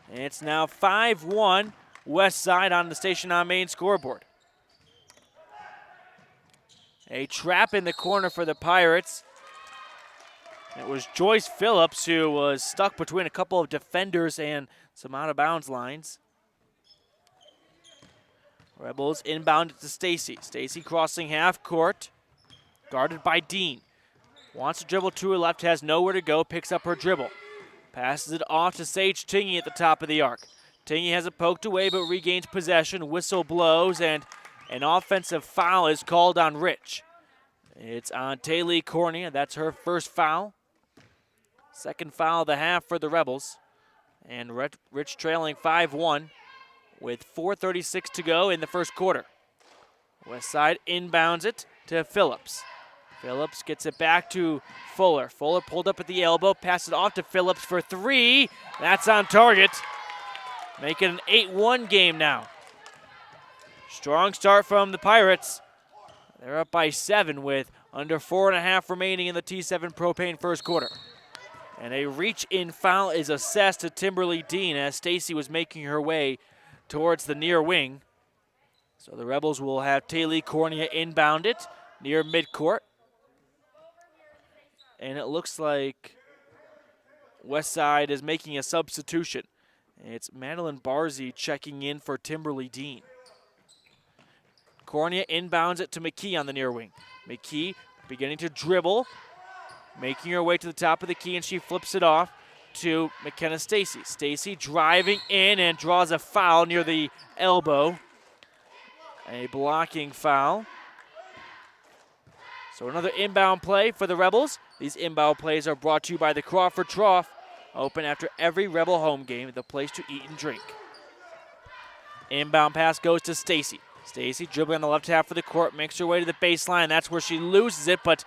And it's now 5-1 West Side on the Station on Main scoreboard. A trap in the corner for the Pirates. It was Joyce Phillips who was stuck between a couple of defenders and some out-of-bounds lines. Rebels inbound it to Stacy. Stacy crossing half court, guarded by Dean. Wants to dribble to her left, has nowhere to go, picks up her dribble. Passes it off to Sage Tingy at the top of the arc. Tingy has it poked away but regains possession. Whistle blows and an offensive foul is called on Rich. It's on Taylee Courney, and that's her first foul. Second foul of the half for the Rebels. And Rich trailing 5-1 with 4:36 to go in the first quarter. Westside inbounds it to Phillips. Phillips gets it back to Fuller. Fuller pulled up at the elbow, passed it off to Phillips for three. That's on target. Make it an 8-1 game now. Strong start from the Pirates. They're up by 7 with under 4.5 remaining in the T7 Propane first quarter. And a reach-in foul is assessed to Timberly Dean as Stacy was making her way towards the near wing. So the Rebels will have Taylee Courney inbound it near midcourt. And it looks like Westside is making a substitution. It's Madeline Barzy checking in for Timberly Dean. Courney inbounds it to Mckee on the near wing. Mckee beginning to dribble, making her way to the top of the key, and she flips it off to McKenna Stacy. Stacy driving in and draws a foul near the elbow. A blocking foul. So another inbound play for the Rebels. These inbound plays are brought to you by the Crawford Trough, open after every Rebel home game, the place to eat and drink. Inbound pass goes to Stacy. Stacy dribbling on the left half of the court, makes her way to the baseline. That's where she loses it, but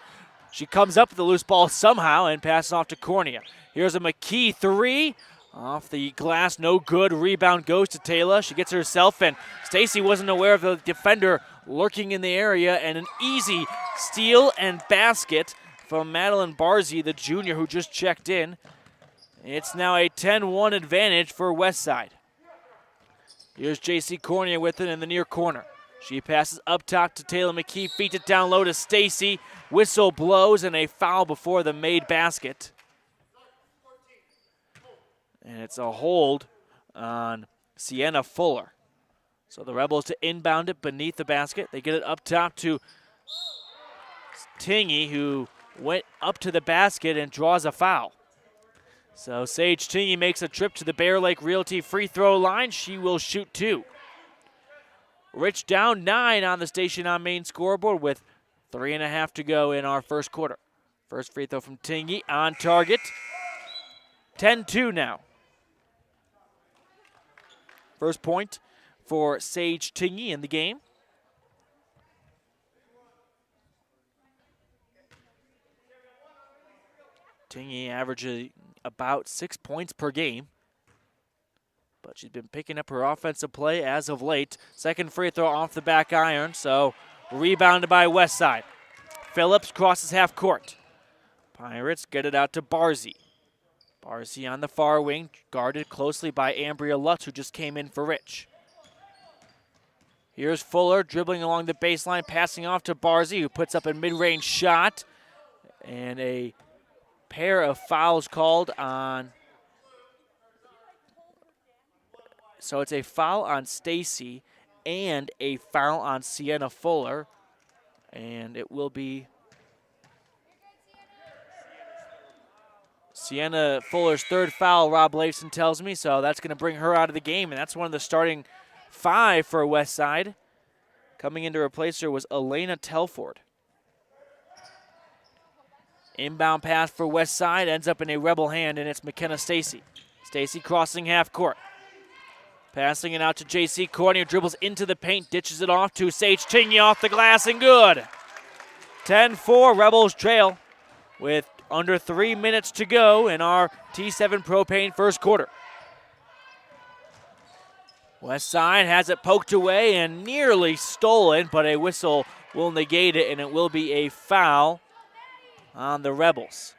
she comes up with the loose ball somehow and passes off to Cornea. Here's a Mckee three. Off the glass, no good. Rebound goes to Taylor. She gets it herself, and Stacy wasn't aware of the defender lurking in the area, and an easy steal and basket from Madeline Barzy, the junior who just checked in. It's now a 10-1 advantage for Westside. Here's J.C. Cornea with it in the near corner. She passes up top to Taylor Mckee, feeds it down low to Stacy. Whistle blows and a foul before the made basket. And it's a hold on Sienna Fuller. So the Rebels to inbound it beneath the basket. They get it up top to Tingy, who went up to the basket and draws a foul. So Sage Tingy makes a trip to the Bear Lake Realty free throw line. She will shoot 2. Rich down 9 on the Station on Main scoreboard with 3.5 to go in our first quarter. First free throw from Tingy on target. 10-2 now. First point for Sage Tingy in the game. Tingy averages about 6 points per game, but she's been picking up her offensive play as of late. Second free throw off the back iron, so rebounded by Westside. Phillips crosses half court. Pirates get it out to Barzy. Barzy on the far wing, guarded closely by Ambria Lutz, who just came in for Rich. Here's Fuller dribbling along the baseline, passing off to Barzy, who puts up a mid-range shot. And a pair of fouls called on. So it's a foul on Stacy and a foul on Sienna Fuller. And it will be Sienna Fuller's third foul, Rob Leifson tells me, so that's going to bring her out of the game, and that's one of the starting 5 for Westside. Coming in to replace her was Elena Telford. Inbound pass for Westside ends up in a Rebel hand, and it's McKenna Stacy. Stacy crossing half court. Passing it out to J.C. Courtney, who dribbles into the paint, ditches it off to Sage Tingy off the glass, and good. 10-4, Rebels trail with under 3 minutes to go in our T7 Propane first quarter. Westside has it poked away and nearly stolen, but a whistle will negate it, and it will be a foul on the Rebels.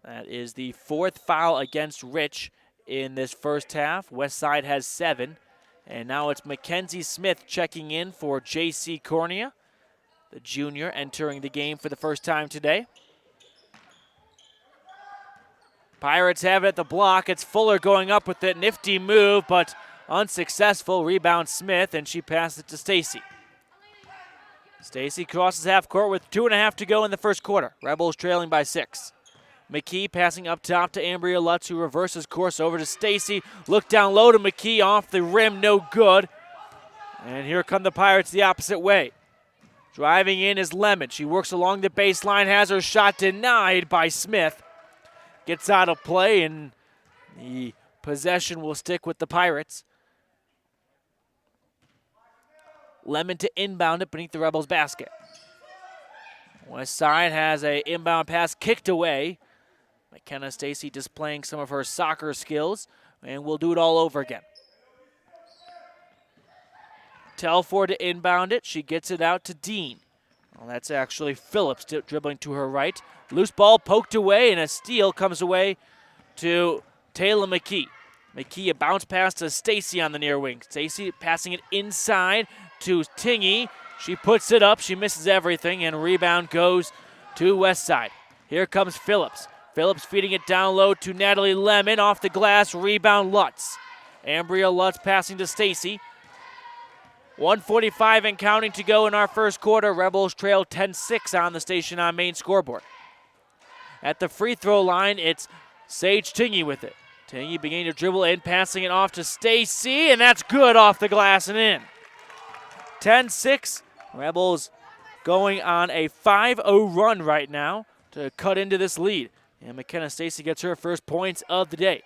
That is the 4th foul against Rich in this first half. Westside has 7, and now it's Mackenzie Smith checking in for J.C. Cornea, the junior entering the game for the first time today. Pirates have it at the block. It's Fuller going up with it. Nifty move, but unsuccessful. Rebound Smith, and she passes it to Stacy. Stacy crosses half court with 2.5 to go in the first quarter. Rebels trailing by 6. Mckee passing up top to Ambria Lutz, who reverses course over to Stacy. Look down low to Mckee, off the rim, no good. And here come the Pirates the opposite way. Driving in is Lemon. She works along the baseline, has her shot denied by Smith. Gets out of play, and the possession will stick with the Pirates. Lemon to inbound it beneath the Rebels' basket. Westside has an inbound pass kicked away. McKenna Stacy displaying some of her soccer skills, and we'll do it all over again. Telford to inbound it. She gets it out to Dean. Well, that's actually Phillips dribbling to her right. Loose ball poked away, and a steal comes away to Taylee Mckee. Mckee, a bounce pass to Stacy on the near wing. Stacy passing it inside to Tingy. She puts it up. She misses everything, and rebound goes to West Side. Here comes Phillips. Phillips feeding it down low to Natalie Lemon. Off the glass, rebound Lutz. Ambria Lutz passing to Stacy. 1:45 and counting to go in our first quarter. Rebels trail 10-6 on the Station on Main scoreboard. At the free throw line, it's Sage Tingy with it. Tingy beginning to dribble in, passing it off to Stacy, and that's good off the glass and in. 10-6. Rebels going on a 5-0 run right now to cut into this lead. And McKenna Stacy gets her first points of the day.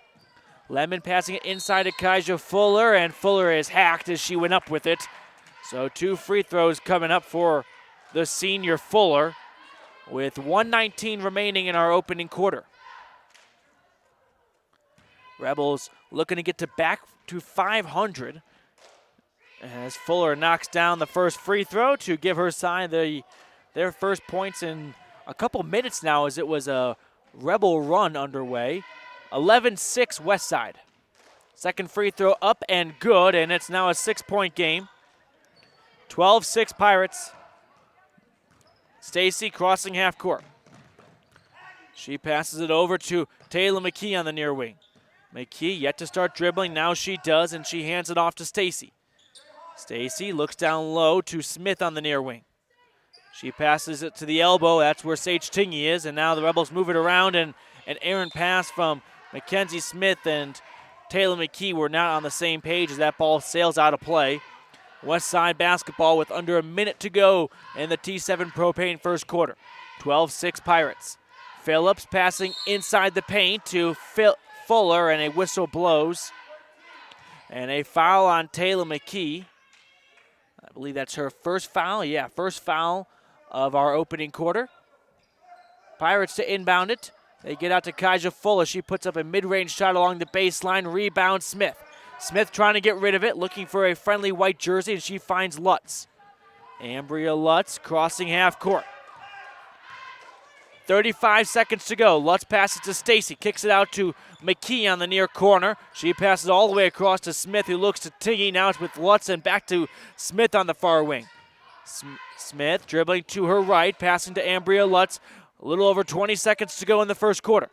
Lemon passing it inside to Kaija Fuller, and Fuller is hacked as she went up with it. So 2 free throws coming up for the senior Fuller with 1:19 remaining in our opening quarter. Rebels looking to get back to 500 as Fuller knocks down the first free throw to give her side their first points in a couple minutes now, as it was a Rebel run underway. 11-6 West Side. Second free throw up and good, and it's now a 6-point game. 12-6 Pirates. Stacy crossing half court. She passes it over to Taylee Mckee on the near wing. Mckee yet to start dribbling. Now she does, and she hands it off to Stacy. Stacy looks down low to Smith on the near wing. She passes it to the elbow. That's where Sage Tingy is, and now the Rebels move it around, and an errant pass from Mackenzie Smith and Taylee Mckee were not on the same page as that ball sails out of play. West Side basketball with under a minute to go in the T7 Propane first quarter. 12-6 Pirates. Phillips passing inside the paint to Fuller, and a whistle blows. And a foul on Taylee Mckee. I believe that's her first foul. Yeah, first foul of our opening quarter. Pirates to inbound it. They get out to Kaija Fuller. She puts up a mid-range shot along the baseline. Rebound Smith. Smith trying to get rid of it, looking for a friendly white jersey, and she finds Lutz. Ambria Lutz crossing half court. 35 seconds to go. Lutz passes to Stacy, kicks it out to Mckee on the near corner. She passes all the way across to Smith, who looks to Tingy. Now it's with Lutz, and back to Smith on the far wing. Smith dribbling to her right, passing to Ambria Lutz. A little over 20 seconds to go in the first quarter.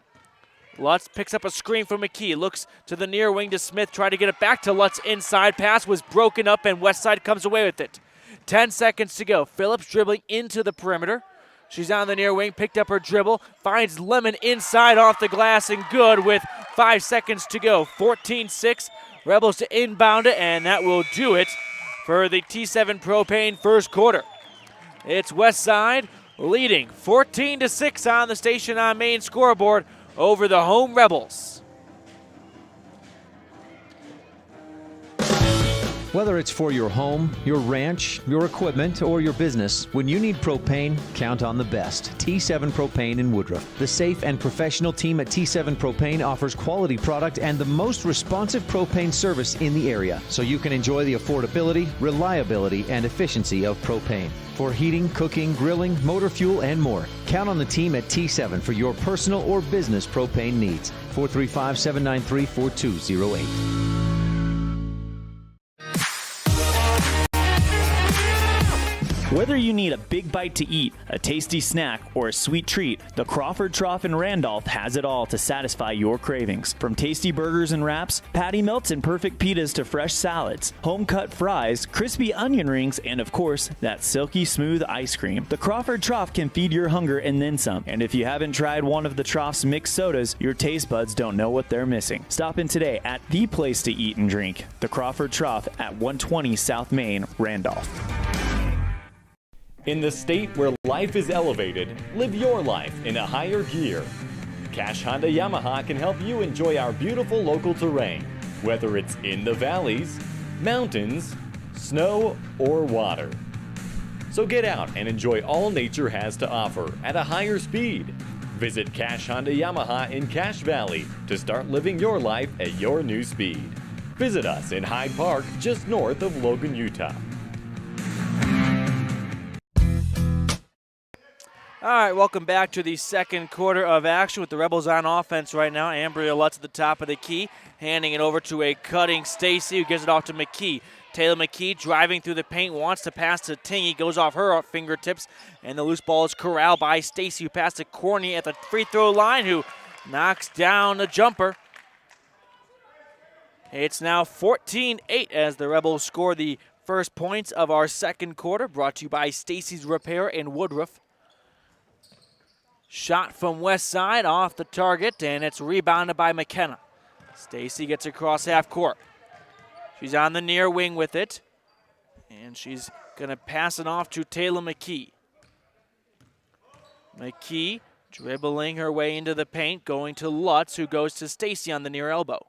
Lutz picks up a screen from Mckee, looks to the near wing to Smith, trying to get it back to Lutz inside. Pass was broken up, and Westside comes away with it. 10 seconds to go. Phillips dribbling into the perimeter. She's on the near wing, picked up her dribble, finds Lemon inside off the glass, and good with 5 seconds to go. 14-6, Rebels to inbound it, and that will do it for the T7 Propane first quarter. It's Westside leading 14-6 on the Station on Main scoreboard over the home Rebels. Whether it's for your home, your ranch, your equipment, or your business, when you need propane, count on the best. T7 Propane in Woodruff. The safe and professional team at T7 Propane offers quality product and the most responsive propane service in the area, so you can enjoy the affordability, reliability, and efficiency of propane. For heating, cooking, grilling, motor fuel, and more, count on the team at T7 for your personal or business propane needs. 435-793-4208. Whether you need a big bite to eat, a tasty snack, or a sweet treat, the Crawford Trough in Randolph has it all to satisfy your cravings. From tasty burgers and wraps, patty melts and perfect pitas to fresh salads, home-cut fries, crispy onion rings, and of course, that silky smooth ice cream. The Crawford Trough can feed your hunger and then some. And if you haven't tried one of the Trough's mixed sodas, your taste buds don't know what they're missing. Stop in today at the place to eat and drink, the Crawford Trough at 120 South Main, Randolph. In the state where life is elevated, live your life in a higher gear. Cash Honda Yamaha can help you enjoy our beautiful local terrain, whether it's in the valleys, mountains, snow, or water. So get out and enjoy all nature has to offer at a higher speed. Visit Cash Honda Yamaha in Cache Valley to start living your life at your new speed. Visit us in Hyde Park, just north of Logan, Utah. All right, welcome back to the second quarter of action with the Rebels on offense right now. Ambria Lutz at the top of the key, handing it over to a cutting Stacy, who gives it off to Mckee. Taylee Mckee driving through the paint, wants to pass to Tingy, goes off her fingertips, and the loose ball is corralled by Stacy, who passed to Courney at the free throw line, who knocks down a jumper. It's now 14-8 as the Rebels score the first points of our second quarter, brought to you by Stacy's Repair in Woodruff. Shot from West Side off the target, and it's rebounded by McKenna. Stacy gets across half court. She's on the near wing with it, and she's going to pass it off to Taylee Mckee. Mckee dribbling her way into the paint, going to Lutz, who goes to Stacy on the near elbow.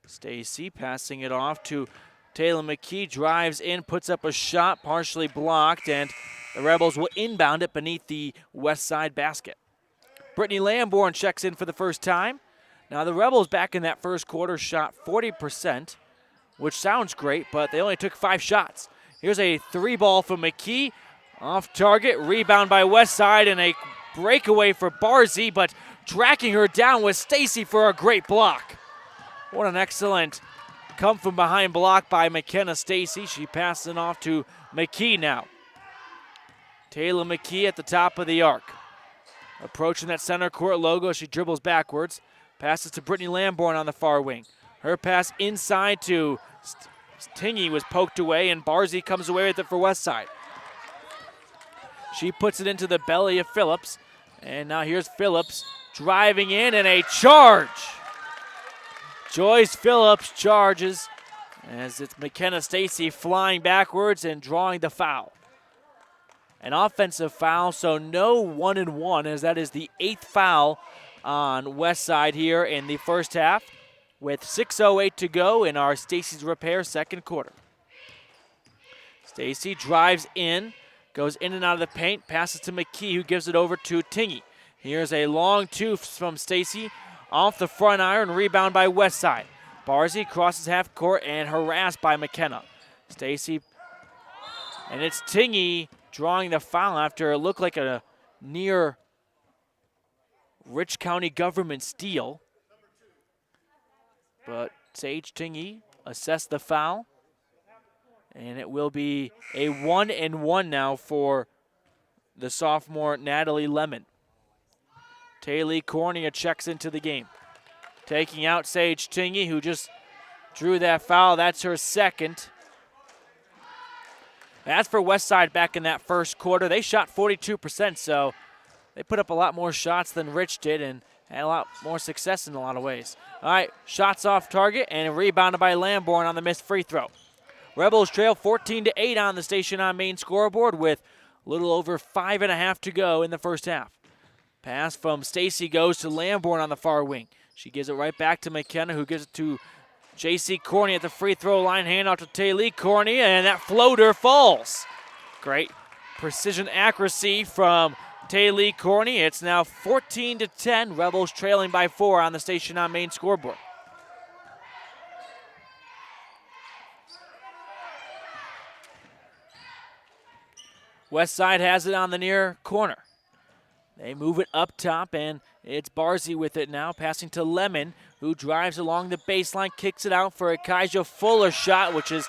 Stacy passing it off to Taylee Mckee, drives in, puts up a shot, partially blocked, and the Rebels will inbound it beneath the West Side basket. Brittany Lamborn checks in for the first time. Now the Rebels back in that first quarter shot 40%, which sounds great, but they only took 5 shots. Here's a 3-ball from Mckee, off target, rebound by West Side, and a breakaway for Barzy, but tracking her down with Stacy for a great block. What an excellent come from behind block by McKenna Stacy. She passes it off to Mckee now. Taylee Mckee at the top of the arc. Approaching that center court logo, she dribbles backwards. Passes to Brittany Lamborn on the far wing. Her pass inside to Tingy was poked away, and Barzy comes away with it for West Side. She puts it into the belly of Phillips, and now here's Phillips driving in, and a charge. Joyce Phillips charges as it's McKenna Stacy flying backwards and drawing the foul. An offensive foul, so no 1-and-1, as that is the 8th foul on West Side here in the first half, with 6:08 to go in our Stacy's Repair second quarter. Stacy drives in, goes in and out of the paint, passes to Mckee, who gives it over to Tingy. Here's a long 2 from Stacy, off the front iron, rebound by West Side. Barzy crosses half court and harassed by McKenna. Stacy, and it's Tingy drawing the foul after it looked like a near Rich County government steal. But Sage Tingy assessed the foul, and it will be a 1-and-1 now for the sophomore Natalie Lemon. Taylee Courney checks into the game. Taking out Sage Tingy, who just drew that foul. That's her second. As for West Side back in that first quarter, they shot 42%, so they put up a lot more shots than Rich did and had a lot more success in a lot of ways. All right, shots off target and rebounded by Lamborn on the missed free throw. Rebels trail 14-8 on the Station on Main scoreboard with a little over 5.5 to go in the first half. Pass from Stacy goes to Lamborn on the far wing. She gives it right back to McKenna, who gives it to J.C. Courney at the free throw line, handout to Taylee Courney, and that floater falls. Great precision accuracy from Taylee Courney. It's now 14-10, Rebels trailing by 4 on the Station on Main scoreboard. West Side has it on the near corner. They move it up top, and it's Barzy with it now, passing to Lemon, who drives along the baseline, kicks it out for a Kaija Fuller shot, which is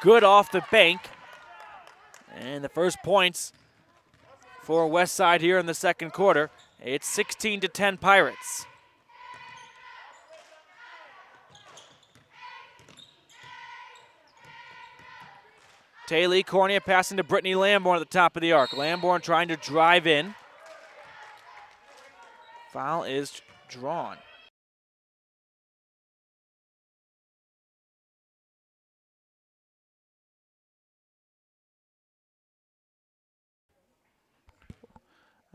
good off the bank. And the first points for West Side here in the second quarter. It's 16-10 Pirates. Taylee Courney passing to Brittany Lamborn at the top of the arc. Lamborn trying to drive in. Foul is drawn.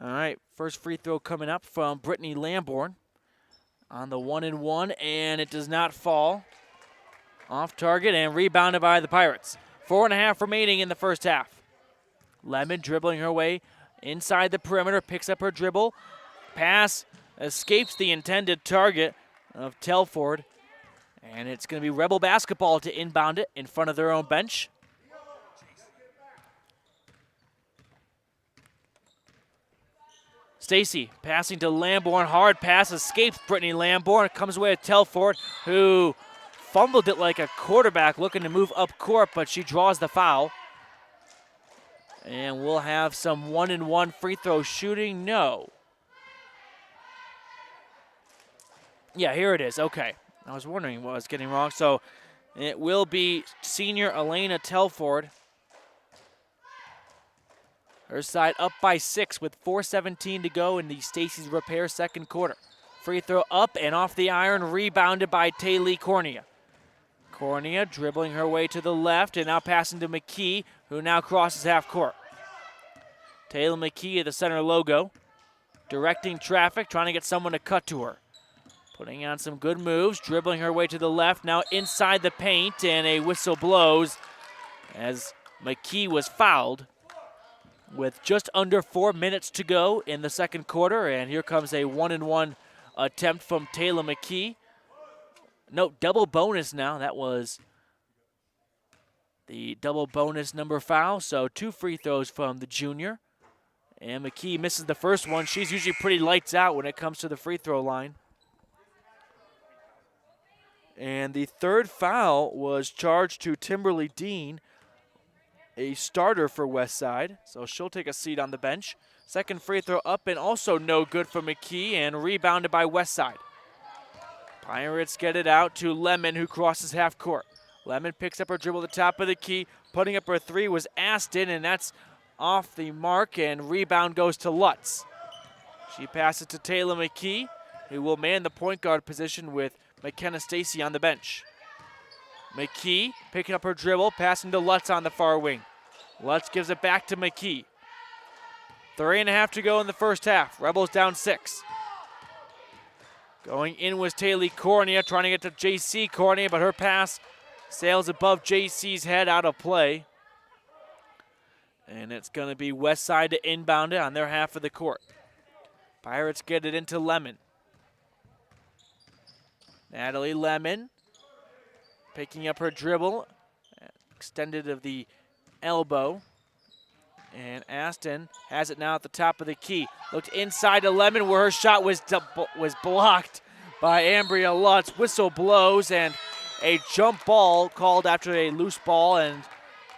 All right, first free throw coming up from Brittany Lamborn on the 1-and-1, and it does not fall. Off target and rebounded by the Pirates. 4.5 remaining in the first half. Lemon dribbling her way inside the perimeter, picks up her dribble. Pass escapes the intended target of Telford, and it's going to be Rebel basketball to inbound it in front of their own bench. Stacy passing to Lamborn. Hard pass escapes Brittany Lamborn. Comes away with Telford, who fumbled it like a quarterback looking to move up court, but she draws the foul. And we'll have some 1-and-1 free throw shooting. No. Yeah, here it is. Okay. I was wondering what I was getting wrong. So it will be senior Elena Telford. Her side up by 6 with 4:17 to go in the Stacy's Repair second quarter. Free throw up and off the iron, rebounded by Taylee Courney. Courney dribbling her way to the left and now passing to Mckee, who now crosses half court. Taylor Mckee at the center logo, directing traffic, trying to get someone to cut to her. Putting on some good moves, dribbling her way to the left, now inside the paint, and a whistle blows as Mckee was fouled with just under 4 minutes to go in the second quarter, and here comes a 1-and-1 attempt from Taylor Mckee. No, double bonus now. That was the double bonus number foul, so 2 free throws from the junior. And Mckee misses the first one. She's usually pretty lights out when it comes to the free throw line. And the third foul was charged to Timberly Dean, a starter for Westside, so she'll take a seat on the bench. Second free throw up and also no good for Mckee, and rebounded by Westside. Pirates get it out to Lemon, who crosses half court. Lemon picks up her dribble at the top of the key. Putting up her three was Aston, and that's off the mark, and rebound goes to Lutz. She passes to Taylor Mckee, who will man the point guard position with McKenna Stacy on the bench. Mckee picking up her dribble, passing to Lutz on the far wing. Lutz gives it back to Mckee. 3.5 to go in the first half. Rebels down 6. Going in was Taylee Courney, trying to get to JC Courney, but her pass sails above JC's head, out of play. And it's going to be Westside to inbound it on their half of the court. Pirates get it into Lemon. Natalie Lemon picking up her dribble, extended of the elbow. And Aston has it now at the top of the key. Looked inside to Lemon, where her shot was blocked by Ambria Lutz. Whistle blows, and a jump ball called after a loose ball, and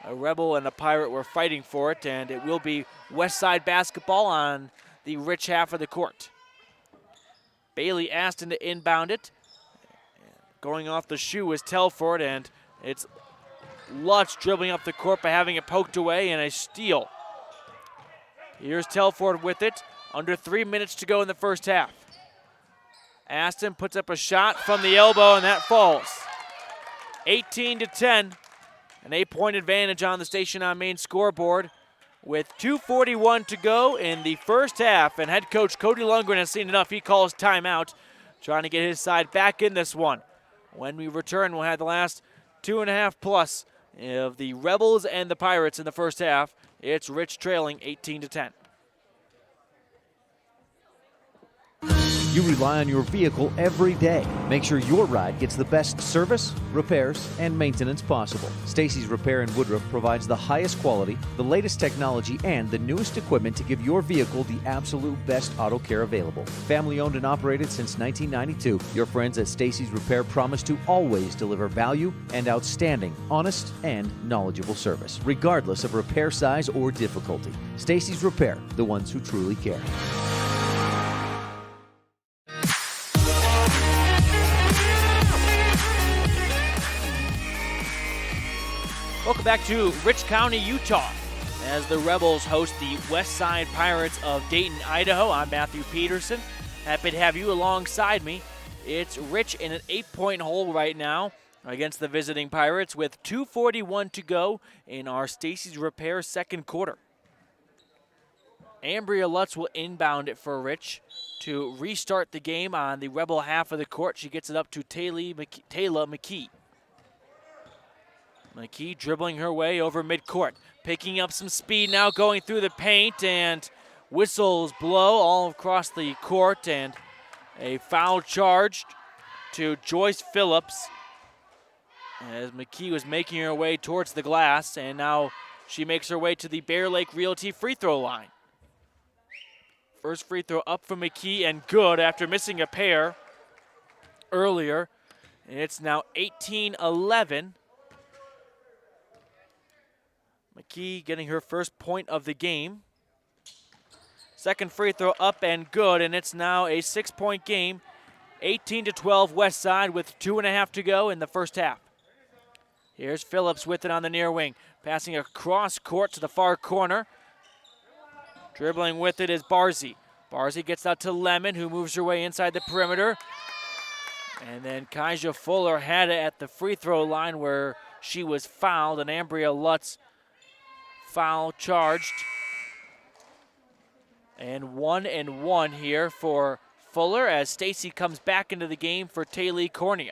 a Rebel and a Pirate were fighting for it, and it will be Westside basketball on the rich half of the court. Bailey Aston to inbound it. Going off the shoe was Telford, and it's Lutz dribbling up the court by having it poked away, and a steal. Here's Telford with it. Under 3 minutes to go in the first half. Aston puts up a shot from the elbow, and that falls. 18-10. An 8-point advantage on the Station on Main scoreboard with 2:41 to go in the first half. And head coach Cody Lundgren has seen enough. He calls timeout, trying to get his side back in this one. When we return, we'll have the last 2.5 plus of the Rebels and the Pirates in the first half. It's Rich trailing 18-10. You rely on your vehicle every day. Make sure your ride gets the best service, repairs, and maintenance possible. Stacy's Repair in Woodruff provides the highest quality, the latest technology, and the newest equipment to give your vehicle the absolute best auto care available. Family owned and operated since 1992, your friends at Stacy's Repair promise to always deliver value and outstanding, honest, and knowledgeable service, regardless of repair size or difficulty. Stacy's Repair, the ones who truly care. Welcome back to Rich County, Utah, as the Rebels host the Westside Pirates of Dayton, Idaho. I'm Matthew Peterson. Happy to have you alongside me. It's Rich in an 8-point hole right now against the visiting Pirates with 2:41 to go in our Stacy's Repair second quarter. Ambria Lutz will inbound it for Rich to restart the game on the Rebel half of the court. She gets it up to Taylor Mckee. Mckee dribbling her way over midcourt, picking up some speed now, going through the paint, and whistles blow all across the court, and a foul charged to Joyce Phillips as Mckee was making her way towards the glass, and now she makes her way to the Bear Lake Realty free throw line. First free throw up from Mckee and good after missing a pair earlier. It's now 18-11. Mckee getting her first point of the game. Second free throw up and good, and it's now a 6-point game. 18-12 West Side with 2.5 to go in the first half. Here's Phillips with it on the near wing. Passing across court to the far corner. Dribbling with it is Barzy. Barzy gets out to Lemon, who moves her way inside the perimeter. And then Kaija Fuller had it at the free throw line where she was fouled, and Ambria Lutz foul charged. And 1-1 here for Fuller as Stacy comes back into the game for Taylee Courney.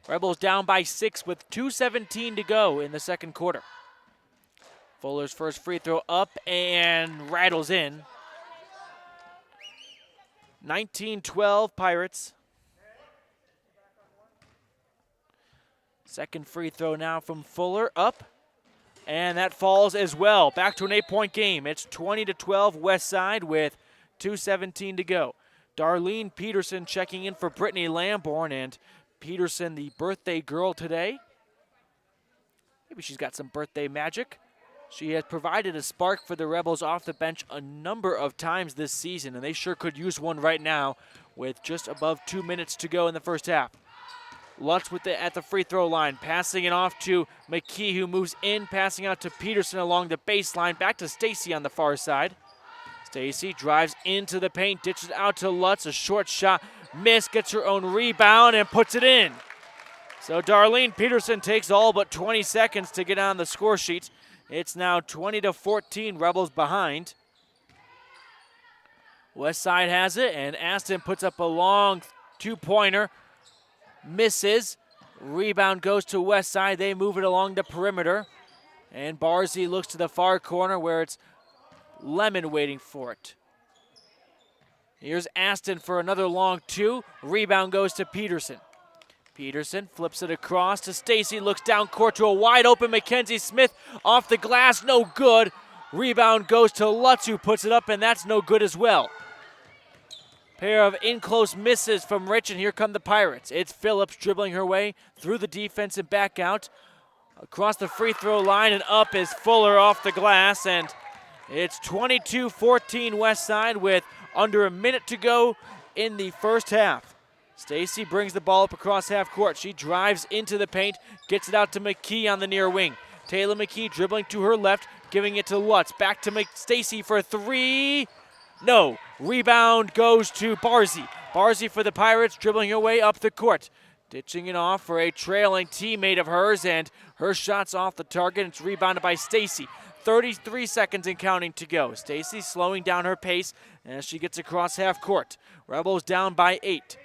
Rebels down by 6 with 2:17 to go in the second quarter. Fuller's first free throw up and rattles in. 19-12 Pirates. Second free throw now from Fuller, up, and that falls as well. Back to an 8-point game. It's 20-12 West Side with 2:17 to go. Darlene Peterson checking in for Brittany Lamborn, and Peterson, the birthday girl today. Maybe she's got some birthday magic. She has provided a spark for the Rebels off the bench a number of times this season, and they sure could use one right now with just above 2 minutes to go in the first half. Lutz with it at the free throw line, passing it off to Mckee, who moves in, passing out to Peterson along the baseline, back to Stacy on the far side. Stacy drives into the paint, ditches out to Lutz, a short shot, miss, gets her own rebound, and puts it in. So Darlene Peterson takes all but 20 seconds to get on the score sheet. It's now 20-14, Rebels behind. West Side has it, and Aston puts up a long two-pointer. Misses. Rebound goes to West Side. They move it along the perimeter. And Barzy looks to the far corner where it's Lemon waiting for it. Here's Aston for another long two. Rebound goes to Peterson. Peterson flips it across to Stacy, looks down court to a wide open Mackenzie Smith off the glass, no good. Rebound goes to Lutz, who puts it up, and that's no good as well. Pair of in-close misses from Rich, and here come the Pirates. It's Phillips dribbling her way through the defense and back out. Across the free throw line and up is Fuller off the glass, and it's 22-14 West Side with under a minute to go in the first half. Stacy brings the ball up across half court. She drives into the paint, gets it out to Mckee on the near wing. Taylor Mckee dribbling to her left, giving it to Lutz. Back to Stacy for three. No. Rebound goes to Barzy. Barzy for the Pirates, dribbling her way up the court. Ditching it off for a trailing teammate of hers, and her shot's off the target. It's rebounded by Stacy. 33 seconds and counting to go. Stacy slowing down her pace as she gets across half court. Rebels down by 8.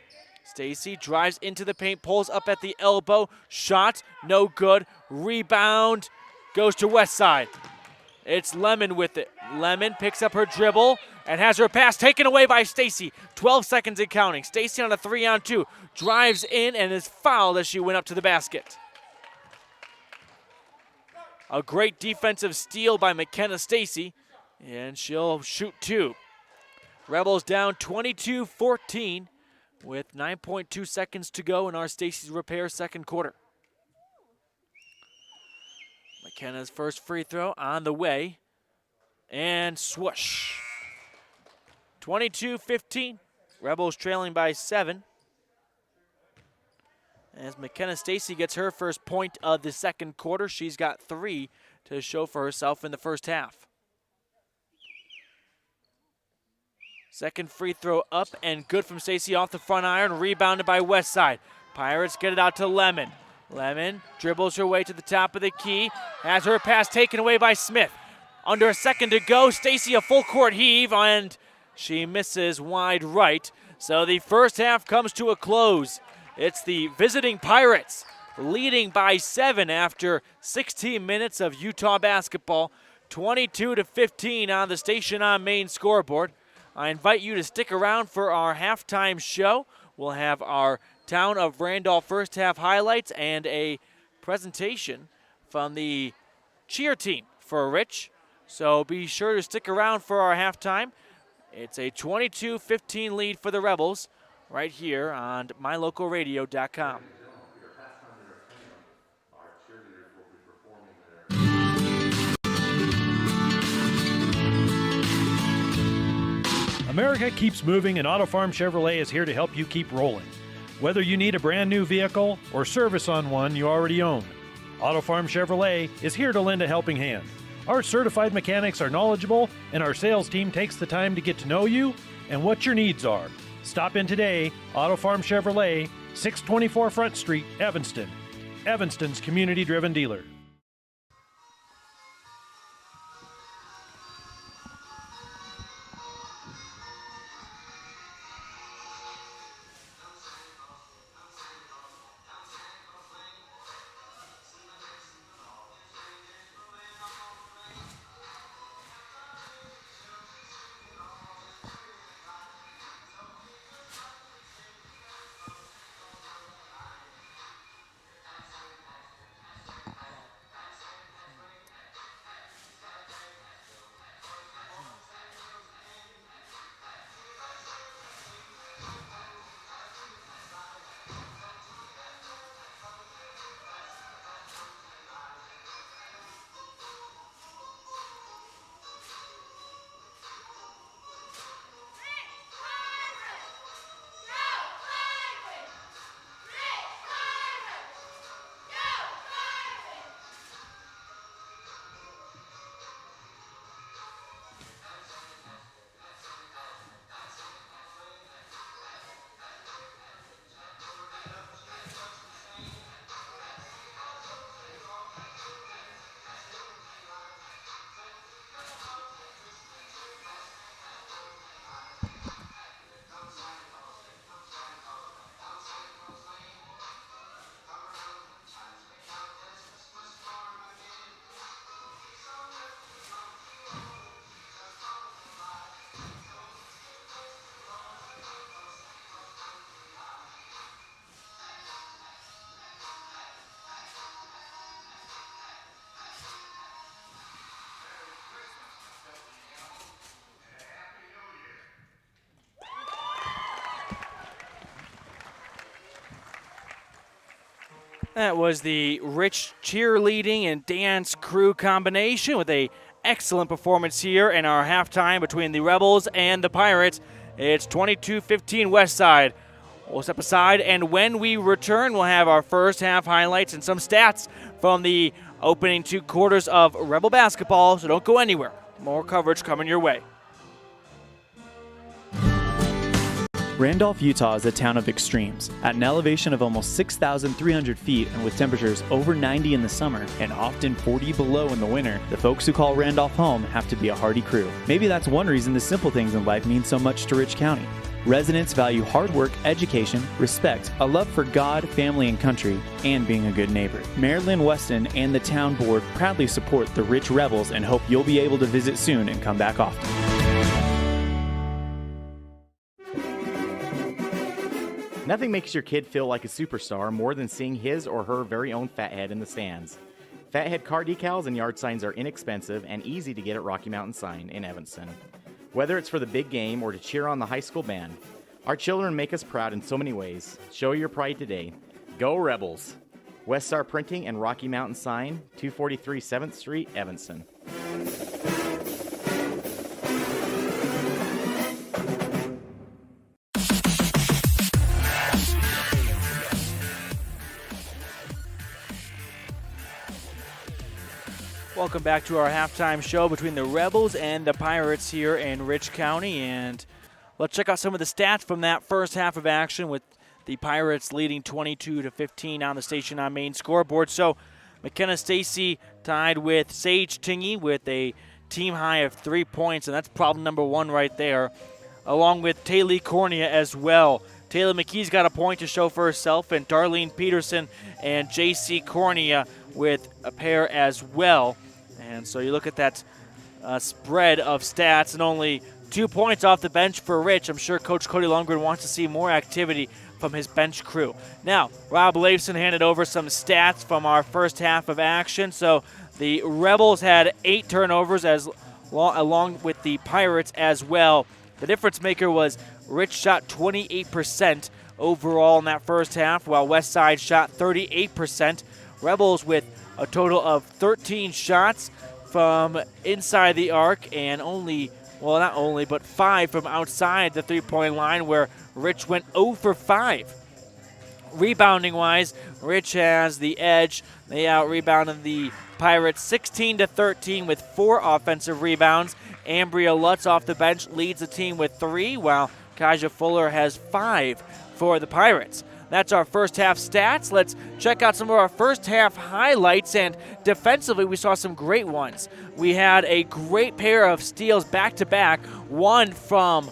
Stacy drives into the paint, pulls up at the elbow. Shot, no good. Rebound goes to West Side. It's Lemon with it. Lemon picks up her dribble and has her pass taken away by Stacy. 12 seconds and counting. Stacy on a 3-on-2. Drives in and is fouled as she went up to the basket. A great defensive steal by McKenna Stacy, and she'll shoot two. Rebels down 22-14 with 9.2 seconds to go in our Stacy's Repair second quarter. McKenna's first free throw on the way, and swoosh. 22-15, Rebels trailing by 7. As McKenna Stacy gets her first point of the second quarter, she's got 3 to show for herself in the first half. Second free throw up and good from Stacy off the front iron, rebounded by West Side. Pirates get it out to Lemon. Lemon dribbles her way to the top of the key, has her pass taken away by Smith. Under a second to go, Stacy a full court heave, and she misses wide right. So the first half comes to a close. It's the visiting Pirates leading by 7 after 16 minutes of Utah basketball. 22-15 on the Station on Main scoreboard. I invite you to stick around for our halftime show. We'll have our Town of Randolph first half highlights and a presentation from the cheer team for Rich. So be sure to stick around for our halftime. It's a 22-15 lead for the Rebels right here on mylocalradio.com. America keeps moving, and Auto Farm Chevrolet is here to help you keep rolling. Whether you need a brand new vehicle or service on one you already own, Auto Farm Chevrolet is here to lend a helping hand. Our certified mechanics are knowledgeable, and our sales team takes the time to get to know you and what your needs are. Stop in today, Auto Farm Chevrolet, 624 Front Street, Evanston. Evanston's community-driven dealer. That was the Rich cheerleading and dance crew combination with a excellent performance here in our halftime between the Rebels and the Pirates. It's 22-15 West Side. We'll step aside, and when we return, we'll have our first half highlights and some stats from the opening 2 quarters of Rebel basketball, so don't go anywhere. More coverage coming your way. Randolph, Utah is a town of extremes. At an elevation of almost 6,300 feet and with temperatures over 90 in the summer and often 40 below in the winter, the folks who call Randolph home have to be a hardy crew. Maybe that's one reason the simple things in life mean so much to Rich County. Residents value hard work, education, respect, a love for God, family, and country, and being a good neighbor. Mayor Lynn Weston and the town board proudly support the Rich Rebels and hope you'll be able to visit soon and come back often. Nothing makes your kid feel like a superstar more than seeing his or her very own Fathead in the stands. Fathead car decals and yard signs are inexpensive and easy to get at Rocky Mountain Sign in Evanston. Whether it's for the big game or to cheer on the high school band, our children make us proud in so many ways. Show your pride today. Go Rebels! West Star Printing and Rocky Mountain Sign, 243 7th Street, Evanston. Welcome back to our halftime show between the Rebels and the Pirates here in Rich County. And let's check out some of the stats from that first half of action with the Pirates leading 22-15 on the Station on Main scoreboard. So McKenna Stacy tied with Sage Tingy with a team high of 3 points, and that's problem number 1 right there, along with Taylee Courney as well. Taylor McKee's got a point to show for herself, and Darlene Peterson and J.C. Courney with a pair as well. And so you look at that spread of stats, and only 2 points off the bench for Rich. I'm sure Coach Cody Lundgren wants to see more activity from his bench crew. Now, Rob Leifson handed over some stats from our first half of action. So the Rebels had 8 turnovers along with the Pirates as well. The difference maker was Rich shot 28% overall in that first half, while Westside shot 38%. Rebels with a total of 13 shots from inside the arc and but 5 from outside the three-point line, where Rich went 0 for 5. Rebounding-wise, Rich has the edge. They out-rebounded the Pirates 16-13 with 4 offensive rebounds. Ambria Lutz off the bench leads the team with 3, while Kaja Fuller has 5 for the Pirates. That's our first half stats. Let's check out some of our first half highlights, and defensively we saw some great ones. We had a great pair of steals back-to-back, one from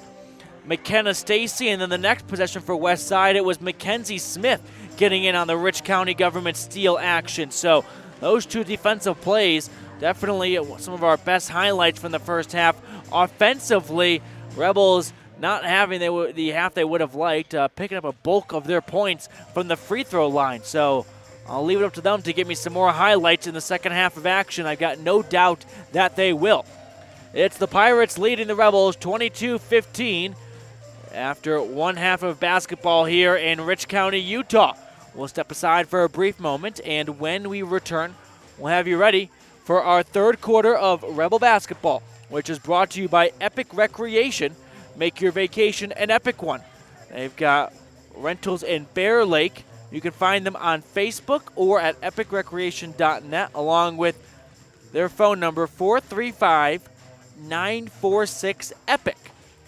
McKenna Stacy, and then the next possession for Westside, it was Mackenzie Smith getting in on the Rich County government steal action. So those 2 defensive plays, definitely some of our best highlights from the first half. Offensively, Rebels not having the half they would have liked, picking up a bulk of their points from the free throw line. So I'll leave it up to them to give me some more highlights in the second half of action. I've got no doubt that they will. It's the Pirates leading the Rebels 22-15 after one half of basketball here in Rich County, Utah. We'll step aside for a brief moment, and when we return, we'll have you ready for our third quarter of Rebel basketball, which is brought to you by Epic Recreation. Make your vacation an epic one. They've got rentals in Bear Lake. You can find them on Facebook or at epicrecreation.net, along with their phone number, 435-946-EPIC.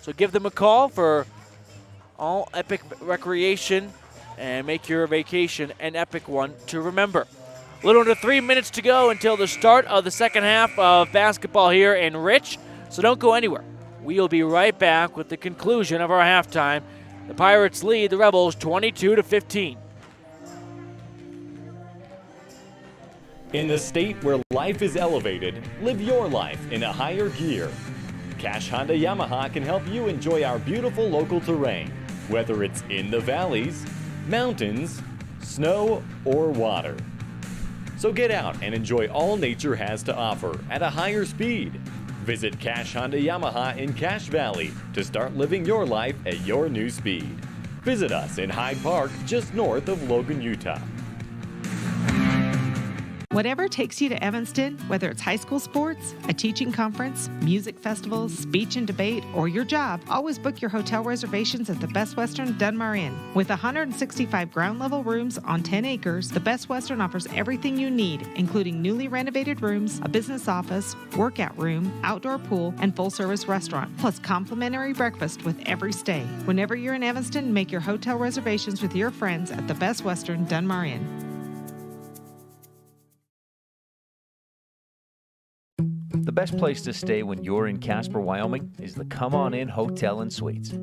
So give them a call for all Epic Recreation and make your vacation an epic one to remember. A little under 3 minutes to go until the start of the second half of basketball here in Rich, so don't go anywhere. We'll be right back with the conclusion of our halftime. The Pirates lead the Rebels 22-15. In the state where life is elevated, live your life in a higher gear. Cash Honda Yamaha can help you enjoy our beautiful local terrain, whether it's in the valleys, mountains, snow, or water. So get out and enjoy all nature has to offer at a higher speed. Visit Cash Honda Yamaha in Cache Valley to start living your life at your new speed. Visit us in Hyde Park, just north of Logan, Utah. Whatever takes you to Evanston, whether it's high school sports, a teaching conference, music festivals, speech and debate, or your job, always book your hotel reservations at the Best Western Dunmar Inn. With 165 ground-level rooms on 10 acres, the Best Western offers everything you need, including newly renovated rooms, a business office, workout room, outdoor pool, and full-service restaurant, plus complimentary breakfast with every stay. Whenever you're in Evanston, make your hotel reservations with your friends at the Best Western Dunmar Inn. The best place to stay when you're in Casper, Wyoming is the Come On In Hotel and Suites.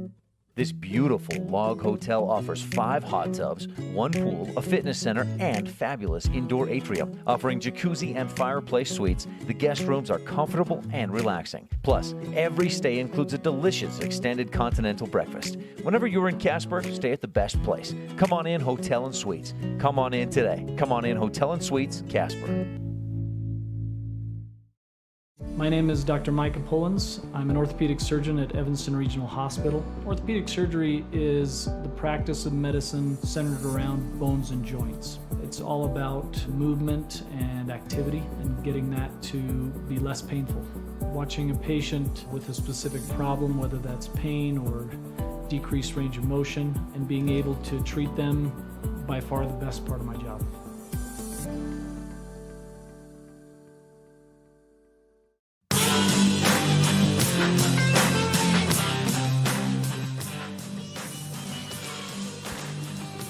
This beautiful log hotel offers 5 hot tubs, 1 pool, a fitness center, and fabulous indoor atrium. Offering jacuzzi and fireplace suites, the guest rooms are comfortable and relaxing. Plus, every stay includes a delicious extended continental breakfast. Whenever you're in Casper, stay at the best place. Come On In Hotel and Suites. Come on in today. Come On In Hotel and Suites, Casper. My name is Dr. Micah Pullins. I'm an orthopedic surgeon at Evanston Regional Hospital. Orthopedic surgery is the practice of medicine centered around bones and joints. It's all about movement and activity and getting that to be less painful. Watching a patient with a specific problem, whether that's pain or decreased range of motion, and being able to treat them, by far the best part of my job.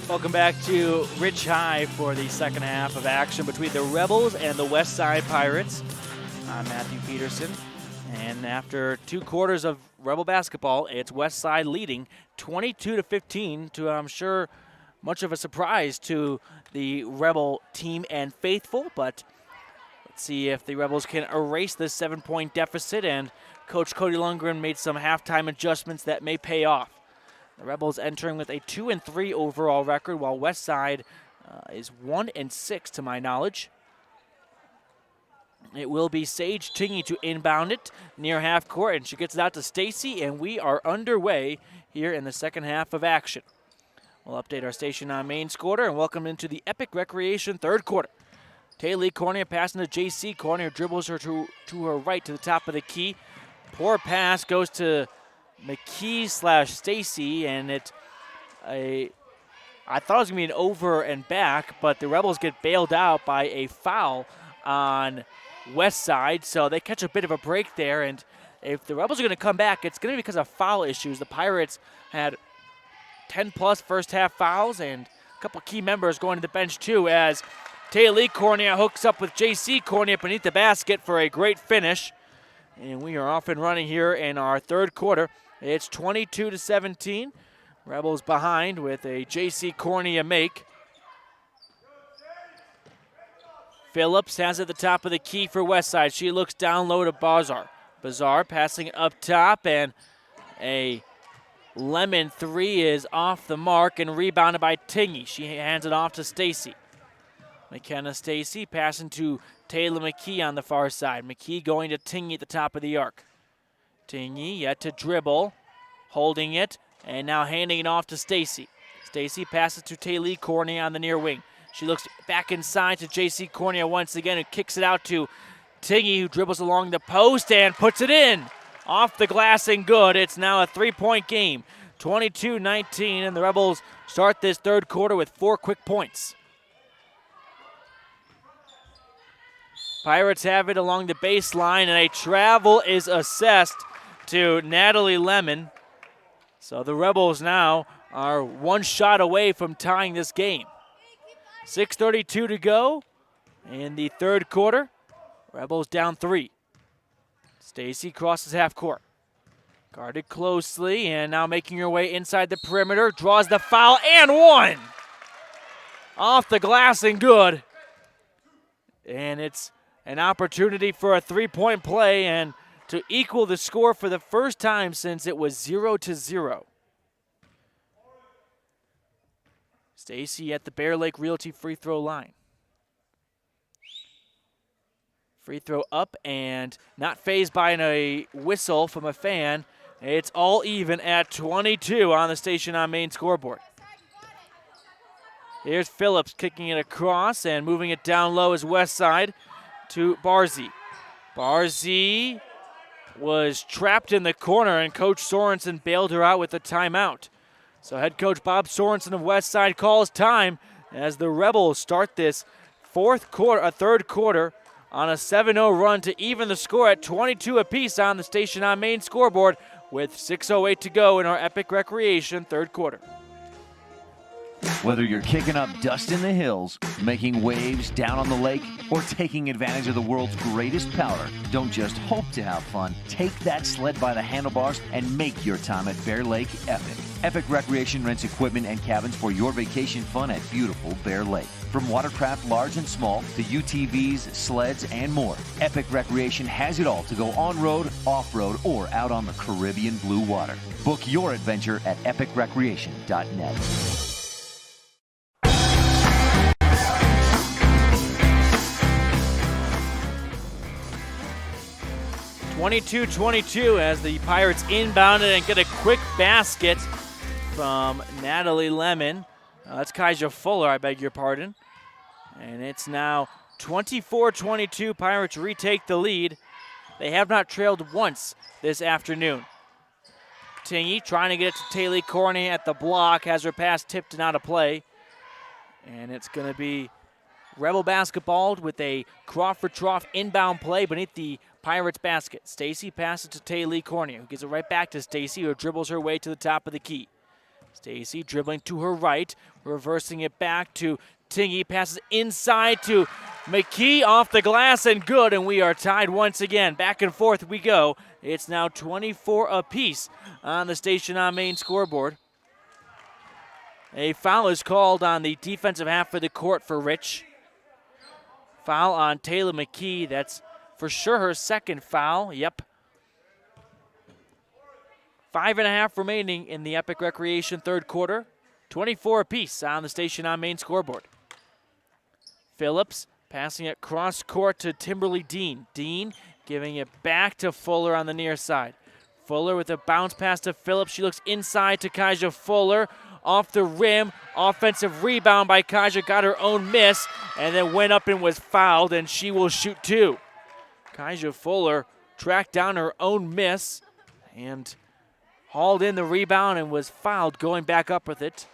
Welcome back to Rich High for the second half of action between the Rebels and the Westside Pirates. I'm Matthew Peterson, and after 2 quarters of Rebel basketball, it's Westside leading 22-15 to, I'm sure, much of a surprise to the Rebel team and faithful, but let's see if the Rebels can erase this 7-point deficit, and Coach Cody Lundgren made some halftime adjustments that may pay off. The Rebels entering with a 2-3 overall record, while Westside is 1-6 to my knowledge. It will be Sage Tingey to inbound it near half court, and she gets it out to Stacy, and we are underway here in the second half of action. We'll update our station on main scorer and welcome into the Epic Recreation third quarter. Taylee Courney passing to JC Courney, who dribbles her to her right to the top of the key. Poor pass goes to Mckee/Stacy, and I thought it was going to be an over and back, but the Rebels get bailed out by a foul on West Side, so they catch a bit of a break there, and if the Rebels are going to come back, it's going to be because of foul issues. The Pirates had 10-plus first-half fouls, and a couple key members going to the bench, too, as Taylee Courney hooks up with J.C. Courney beneath the basket for a great finish. And we are off and running here in our third quarter. It's 22-17. Rebels behind with a J.C. Courney make. Phillips has at the top of the key for Westside. She looks down low to Bazar. Bazar passing it up top, and a Lemon three is off the mark and rebounded by Tingey. She hands it off to Stacy. McKenna Stacy passing to Taylor McKee on the far side. McKee going to Tingey at the top of the arc. Tingey yet to dribble, holding it, and now handing it off to Stacy. Stacy passes to Taylee Courney on the near wing. She looks back inside to J.C. Courney once again and kicks it out to Tingey, who dribbles along the post and puts it in. Off the glass and good. It's now a three-point game. 22-19, and the Rebels start this third quarter with 4 quick points. Pirates have it along the baseline, and a travel is assessed to Natalie Lemon. So the Rebels now are one shot away from tying this game. 6:32 to go in the third quarter. Rebels down 3. Stacy crosses half court. Guarded closely, and now making her way inside the perimeter. Draws the foul, and one! Off the glass and good. And it's an opportunity for a three-point play and to equal the score for the first time since it was 0-0. Stacy at the Bear Lake Realty free throw line. Free throw up and not fazed by a whistle from a fan. It's all even at 22 on the station on main scoreboard. Here's Phillips kicking it across and moving it down low as West Side to Barzy. Barzy was trapped in the corner, and Coach Sorensen bailed her out with a timeout. So head coach Bob Sorensen of Westside calls time as the Rebels start this third quarter on a 7-0 run to even the score at 22 apiece on the station on main scoreboard with 6:08 to go in our Epic Recreation third quarter. Whether you're kicking up dust in the hills, making waves down on the lake, or taking advantage of the world's greatest powder, don't just hope to have fun. Take that sled by the handlebars and make your time at Bear Lake epic. Epic Recreation rents equipment and cabins for your vacation fun at beautiful Bear Lake. From watercraft large and small to UTVs, sleds, and more, Epic Recreation has it all to go on-road, off-road, or out on the Caribbean blue water. Book your adventure at epicrecreation.net. 22-22 as the Pirates inbound it and get a quick basket from Natalie Lemon. That's Kaija Fuller, I beg your pardon. And it's now 24-22. Pirates retake the lead. They have not trailed once this afternoon. Tingey trying to get it to Taylee Courney at the block, has her pass tipped and out of play. And it's going to be Rebel basketball with a Crawford Trough inbound play beneath the Pirates basket. Stacy passes to Taylee Courney, who gives it right back to Stacy, who dribbles her way to the top of the key. Stacy dribbling to her right, reversing it back to Tingey, passes inside to Mckee, off the glass and good, and we are tied once again. Back and forth we go. It's now 24 apiece on the station on main scoreboard. A foul is called on the defensive half of the court for Rich. Foul on Taylor McKee. That's for sure her second foul. Yep. 5.5 remaining in the Epic Recreation third quarter. 24 apiece on the Station on Main scoreboard. Phillips passing it cross court to Timberly Dean. Dean giving it back to Fuller on the near side. Fuller with a bounce pass to Phillips. She looks inside to Kaija Fuller. Off the rim, offensive rebound by Kaija, got her own miss, and then went up and was fouled, and she will shoot two. Kaija Fuller tracked down her own miss and hauled in the rebound and was fouled going back up with it.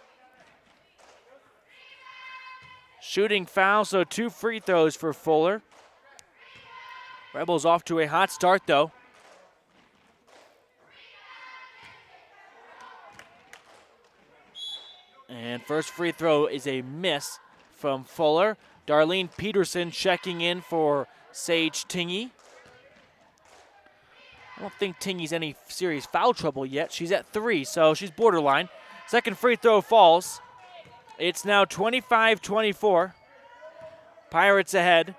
Shooting foul, so 2 free throws for Fuller. Rebels off to a hot start, though. And first free throw is a miss from Fuller. Darlene Peterson checking in for Sage Tingy. I don't think Tingy's any serious foul trouble yet. She's at 3, so she's borderline. Second free throw falls. It's now 25-24. Pirates ahead.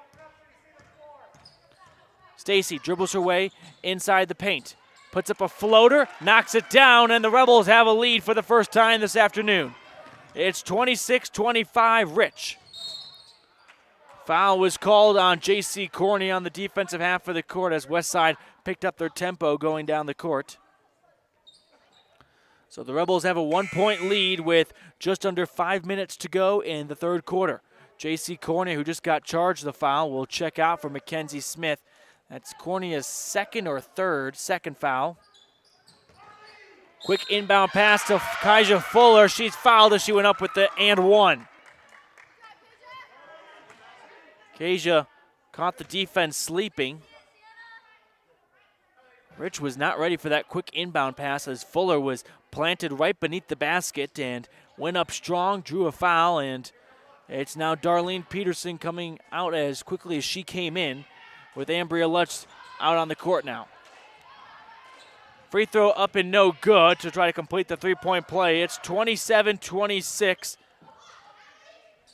Stacy dribbles her way inside the paint. Puts up a floater, knocks it down, and the Rebels have a lead for the first time this afternoon. It's 26-25 Rich. Foul was called on Taylee Courney on the defensive half of the court as Westside picked up their tempo going down the court. So the Rebels have a 1-point lead with just under 5 minutes to go in the third quarter. Taylee Courney, who just got charged the foul, will check out for Mackenzie Smith. That's Courney's second foul. Quick inbound pass to Kaija Fuller. She's fouled as she went up with the and one. Kaija caught the defense sleeping. Rich was not ready for that quick inbound pass as Fuller was planted right beneath the basket and went up strong, drew a foul, and it's now Darlene Peterson coming out as quickly as she came in with Ambria Lutz out on the court now. Free throw up and no good to try to complete the three-point play. It's 27-26.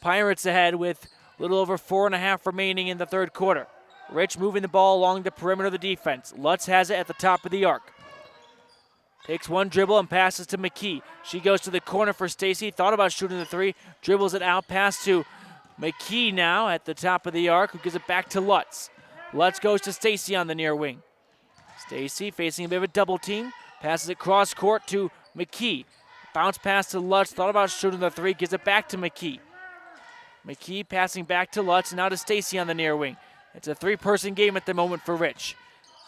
Pirates ahead with a little over 4.5 remaining in the third quarter. Rich moving the ball along the perimeter of the defense. Lutz has it at the top of the arc. Takes one dribble and passes to Mckee. She goes to the corner for Stacy. Thought about shooting the three. Dribbles it out. Pass to Mckee now at the top of the arc, who gives it back to Lutz. Lutz goes to Stacy on the near wing. Stacy facing a bit of a double team. Passes it cross court to Mckee. Bounce pass to Lutz. Thought about shooting the three. Gives it back to Mckee. Mckee passing back to Lutz and now to Stacy on the near wing. It's a three-person game at the moment for Rich.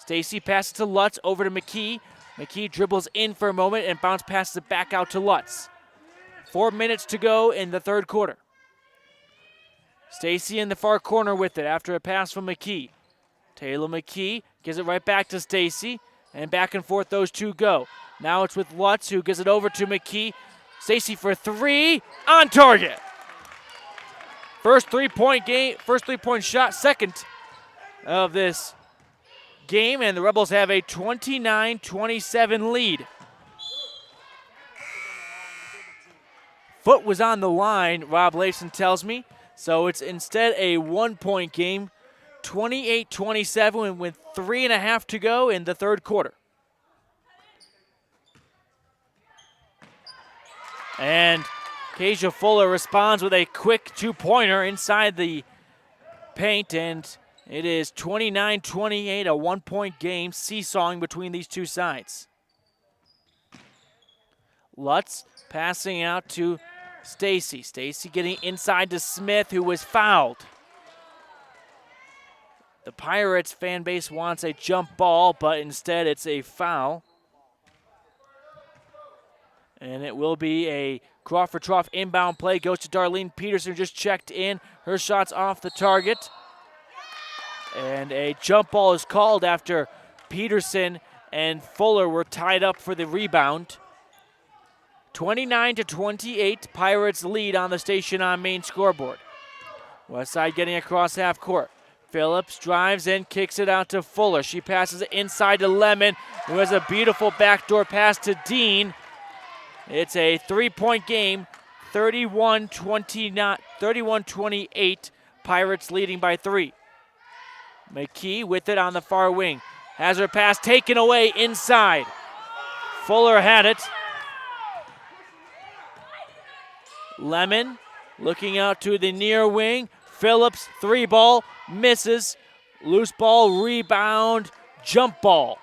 Stacy passes to Lutz over to Mckee. Mckee dribbles in for a moment and bounce passes it back out to Lutz. 4 minutes to go in the third quarter. Stacy in the far corner with it after a pass from Mckee. Taylor Mckee gives it right back to Stacy, and back and forth those two go. Now it's with Lutz, who gives it over to Mckee. Stacy for three, on target. First three-point shot, second of this game, and the Rebels have a 29-27 lead. Foot was on the line, Rob Layson tells me, so it's instead a 1-point game. 28-27 with 3.5 to go in the third quarter. And Kaija Fuller responds with a quick two-pointer inside the paint, and it is 29-28, a 1-point game, seesawing between these two sides. Lutz passing out to Stacy. Stacy getting inside to Smith, who was fouled. The Pirates fan base wants a jump ball, but instead it's a foul. And it will be a Crawford Trough inbound play. Goes to Darlene Peterson, who just checked in. Her shot's off the target. And a jump ball is called after Peterson and Fuller were tied up for the rebound. 29-28, Pirates lead on the Station on Main scoreboard. Westside getting across half court. Phillips drives in, kicks it out to Fuller. She passes it inside to Lemon, who has a beautiful backdoor pass to Dean. It's a three-point game, 31-28, Pirates leading by 3. Mckee with it on the far wing. Has her pass taken away inside. Fuller had it. Lemon looking out to the near wing. Phillips, 3-ball, misses. Loose ball, rebound, jump ball.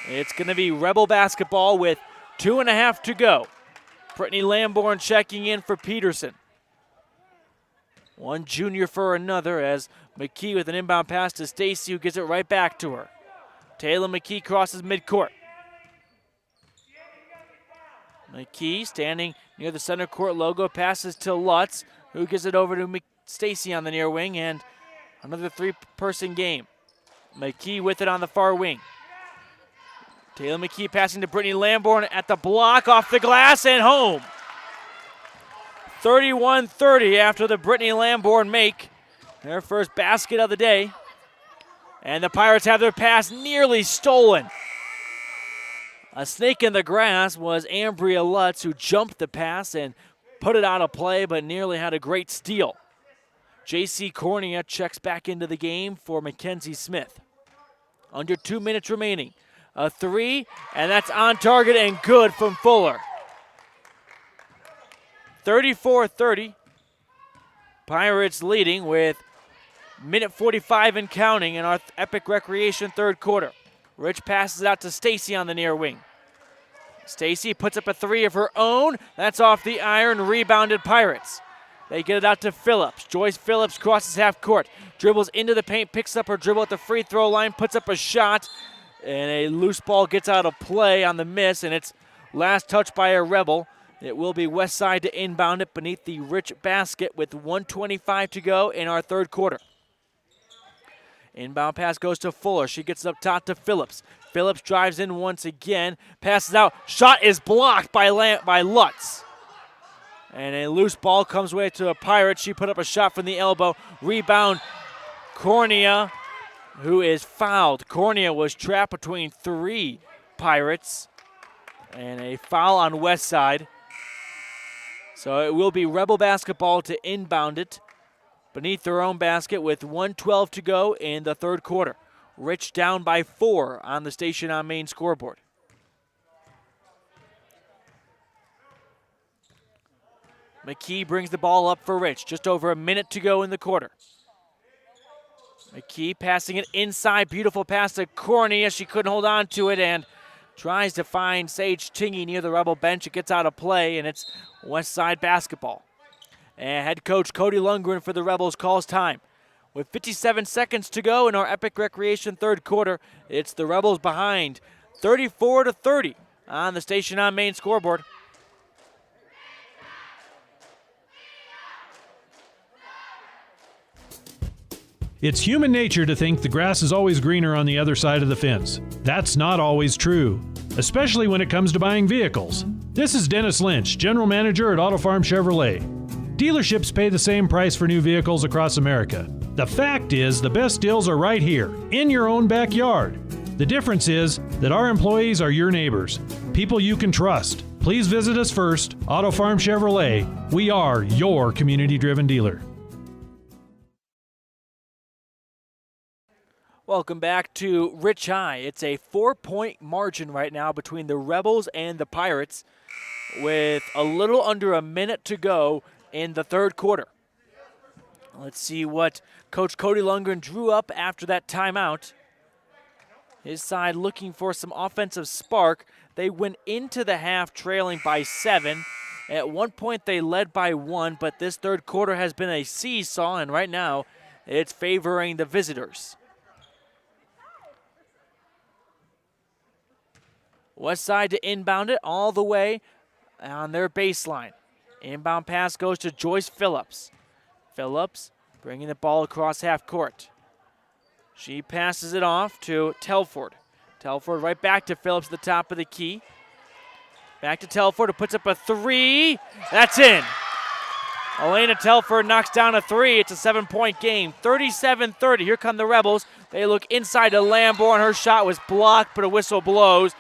It's going to be Rebel basketball with 2.5 to go. Brittany Lamborn checking in for Peterson. One junior for another as Mckee with an inbound pass to Stacy, who gives it right back to her. Taylor Mckee crosses midcourt. Mckee standing near the center court logo, passes to Lutz, who gives it over to Stacy on the near wing, and another three-person game. Mckee with it on the far wing. Taylor Mckee passing to Brittany Lamborn at the block, off the glass, and home. 31-30 after the Brittany Lamborn make their first basket of the day. And the Pirates have their pass nearly stolen. A snake in the grass was Ambria Lutz, who jumped the pass and put it out of play, but nearly had a great steal. J.C. Cornea checks back into the game for Mackenzie Smith. Under 2 minutes remaining. A three, and that's on target and good from Fuller. 34-30. Pirates leading with minute 45 and counting in our Epic Recreation third quarter. Rich passes it out to Stacy on the near wing. Stacy puts up a three of her own. That's off the iron, rebounded Pirates. They get it out to Phillips. Joyce Phillips crosses half court, dribbles into the paint, picks up her dribble at the free throw line, puts up a shot, and a loose ball gets out of play on the miss, and it's last touch by a Rebel. It will be West Side to inbound it beneath the Rich basket with 1:25 to go in our third quarter. Inbound pass goes to Fuller. She gets it up top to Phillips. Phillips drives in once again, passes out. Shot is blocked by Lutz. And a loose ball comes away to a Pirate. She put up a shot from the elbow. Rebound, Cornea, who is fouled. Cornea was trapped between three Pirates. And a foul on West Side. So it will be Rebel basketball to inbound it beneath their own basket with 1:12 to go in the third quarter. Rich down by 4 on the Station on Main scoreboard. Mckee brings the ball up for Rich. Just over a minute to go in the quarter. Mckee passing it inside. Beautiful pass to Corney as she couldn't hold on to it and tries to find Sage Tingy near the Rebel bench. It gets out of play, and it's West Side basketball. And head coach Cody Lundgren for the Rebels calls time. With 57 seconds to go in our Epic Recreation third quarter, it's the Rebels behind 34-30 on the Station on Main scoreboard. It's human nature to think the grass is always greener on the other side of the fence. That's not always true, especially when it comes to buying vehicles. This is Dennis Lynch, General Manager at Auto Farm Chevrolet. Dealerships pay the same price for new vehicles across America. The fact is, the best deals are right here, in your own backyard. The difference is that our employees are your neighbors, people you can trust. Please visit us first, Auto Farm Chevrolet. We are your community-driven dealer. Welcome back to Rich High. It's a 4-point margin right now between the Rebels and the Pirates with a little under a minute to go in the third quarter. Let's see what Coach Cody Lundgren drew up after that timeout. His side looking for some offensive spark. They went into the half trailing by 7. At one point they led by 1, but this third quarter has been a seesaw, and right now it's favoring the visitors. West Side to inbound it all the way on their baseline. Inbound pass goes to Joyce Phillips. Phillips bringing the ball across half court. She passes it off to Telford. Telford right back to Phillips at the top of the key. Back to Telford, who puts up a three. That's in. Elena Telford knocks down a three. It's a 7-point game. 37-30. Here come the Rebels. They look inside to Lamborn. Her shot was blocked, but a whistle blows.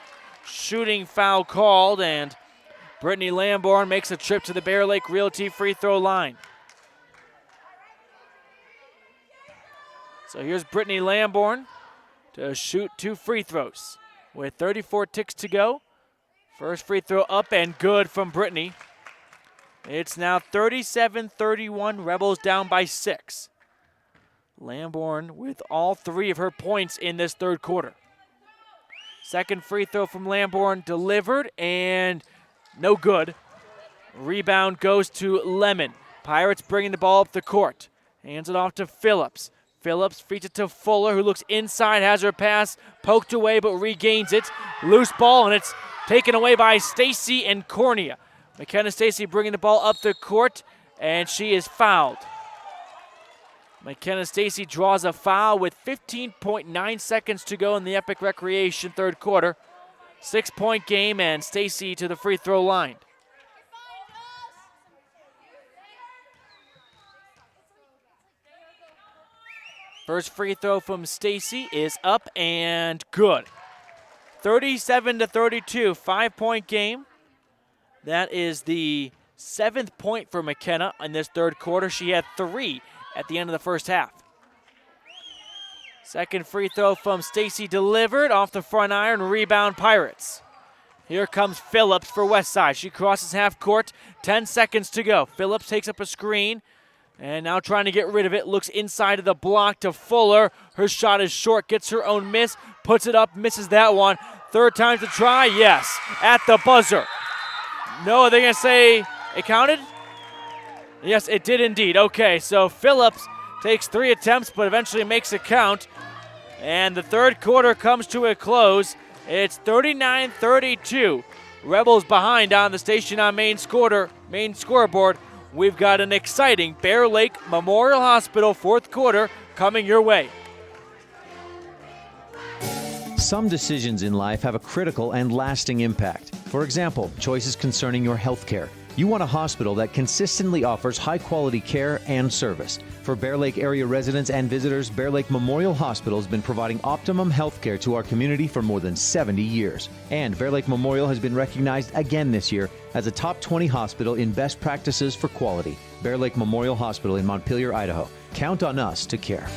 Shooting foul called, and Brittany Lamborn makes a trip to the Bear Lake Realty free throw line. So here's Brittany Lamborn to shoot 2 free throws. With 34 ticks to go, First free throw up and good from Brittany. It's now 37-31, Rebels down by 6. Lamborn with all 3 of her points in this third quarter. Second free throw from Lamborn delivered and no good. Rebound goes to Lemon. Pirates bringing the ball up the court. Hands it off to Phillips. Phillips feeds it to Fuller, who looks inside, has her pass poked away but regains it. Loose ball, and it's taken away by Stacy and Cornea. McKenna Stacy bringing the ball up the court, and she is fouled. McKenna Stacy draws a foul with 15.9 seconds to go in the Epic Recreation third quarter. 6-point game, and Stacy to the free throw line. First free throw from Stacy is up and good. 37-32, 5-point game. That is the 7th point for McKenna in this third quarter. She had 3 at the end of the first half. Second free throw from Stacy delivered off the front iron, rebound Pirates. Here comes Phillips for Westside. She crosses half court, 10 seconds to go. Phillips takes up a screen and now trying to get rid of it. Looks inside of the block to Fuller. Her shot is short, gets her own miss, puts it up, misses that one. Third time to try, yes, at the buzzer. No, are they going to say it counted? Yes, it did indeed. Okay, so Phillips takes 3 attempts but eventually makes it count. And the third quarter comes to a close. It's 39-32. Rebels behind on the station on main scoreboard. We've got an exciting Bear Lake Memorial Hospital fourth quarter coming your way. Some decisions in life have a critical and lasting impact. For example, choices concerning your health care. You want a hospital that consistently offers high-quality care and service. For Bear Lake area residents and visitors, Bear Lake Memorial Hospital has been providing optimum health care to our community for more than 70 years. And Bear Lake Memorial has been recognized again this year as a top 20 hospital in best practices for quality. Bear Lake Memorial Hospital in Montpelier, Idaho. Count on us to care.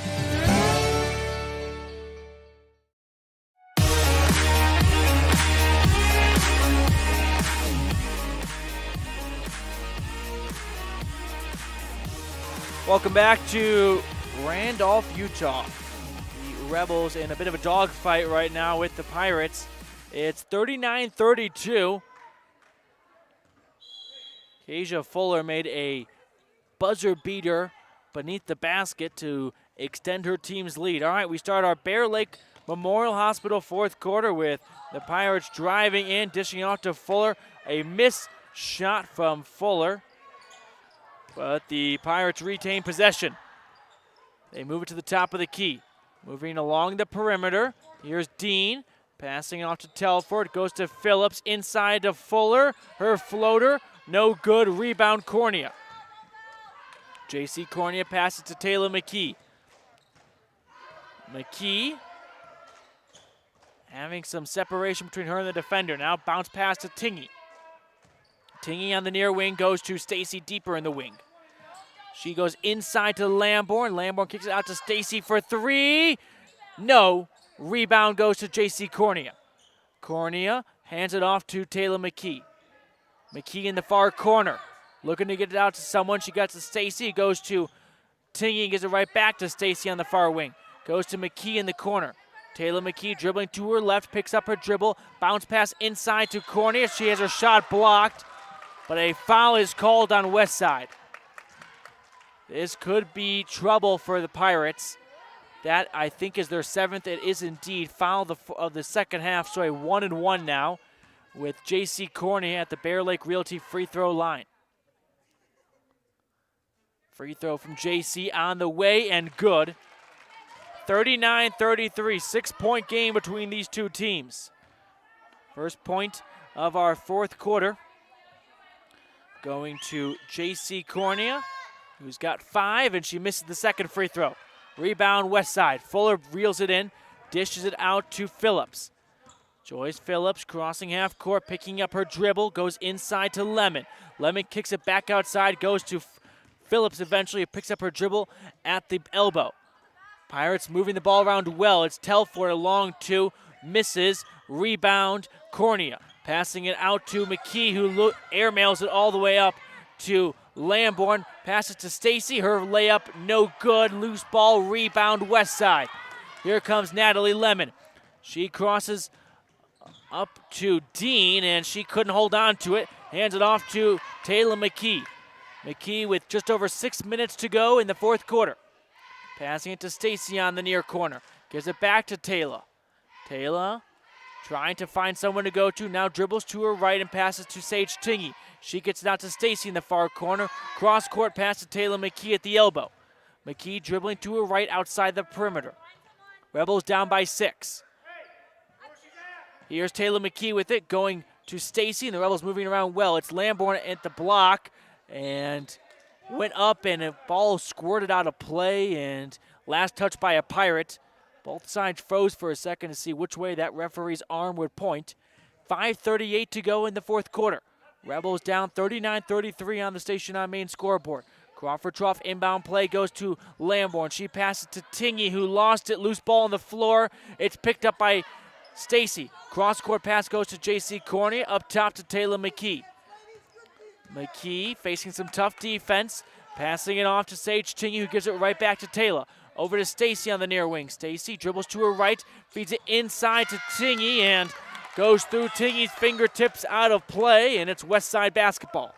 Welcome back to Randolph, Utah. The Rebels in a bit of a dogfight right now with the Pirates. It's 39-32. Kasia Fuller made a buzzer beater beneath the basket to extend her team's lead. All right, we start our Bear Lake Memorial Hospital fourth quarter with the Pirates driving in, dishing off to Fuller. A missed shot from Fuller. But the Pirates retain possession. They move it to the top of the key. Moving along the perimeter. Here's Dean. Passing off to Telford. Goes to Phillips. Inside to Fuller. Her floater. No good. Rebound Cornea. J.C. Cornea passes to Taylee Mckee. Mckee having some separation between her and the defender. Now bounce pass to Tingy. Tingy on the near wing goes to Stacy deeper in the wing. She goes inside to Lamborn. Lamborn kicks it out to Stacy for 3. No. Rebound goes to J.C. Cornea. Cornea hands it off to Taylee Mckee. Mckee in the far corner. Looking to get it out to someone. She gets to Stacy. Goes to Tingy. Gives it right back to Stacy on the far wing. Goes to Mckee in the corner. Taylee Mckee dribbling to her left. Picks up her dribble. Bounce pass inside to Cornea. She has her shot blocked. But a foul is called on Westside. This could be trouble for the Pirates. That, I think, is their 7th. It is indeed foul of the second half, so a 1-and-1 now with J.C. Cornea at the Bear Lake Realty free throw line. Free throw from J.C. on the way and good. 39-33, 6-point game between these two teams. First point of our fourth quarter going to J.C. Cornea, who's got 5, and she misses the second free throw. Rebound Westside. Fuller reels it in, dishes it out to Phillips. Joyce Phillips crossing half court, picking up her dribble, goes inside to Lemon. Lemon kicks it back outside, goes to Phillips eventually, picks up her dribble at the elbow. Pirates moving the ball around well. It's Telford along 2, misses, rebound Cornea. Passing it out to Mckee, who airmails it all the way up to Lamborn. Passes to Stacy. Her layup no good. Loose ball, rebound, West Side. Here comes Natalie Lemon. She crosses up to Dean, and she couldn't hold on to it. Hands it off to Taylor Mckee. Mckee with just over 6 minutes to go in the fourth quarter. Passing it to Stacy on the near corner. Gives it back to Taylor. Taylor trying to find someone to go to. Now dribbles to her right and passes to Sage Tingy. She gets it out to Stacy in the far corner. Cross-court pass to Taylor Mckee at the elbow. Mckee dribbling to her right outside the perimeter. Rebels down by 6. Here's Taylor Mckee with it, going to Stacy, and the Rebels moving around well. It's Lamborn at the block, and went up, and a ball squirted out of play, and last touch by a Pirate. Both sides froze for a second to see which way that referee's arm would point. 5:38 to go in the fourth quarter. Rebels down 39-33 on the Station on Main scoreboard. Crawford Trough inbound play goes to Lamborn. She passes to Tingy, who lost it. Loose ball on the floor. It's picked up by Stacy. Cross-court pass goes to J.C. Courney. Up top to Taylor Mckee. Mckee facing some tough defense. Passing it off to Sage Tingy, who gives it right back to Taylor. Over to Stacy on the near wing. Stacy dribbles to her right, feeds it inside to Tingy, and goes through Tingy's fingertips out of play, and it's West Side basketball.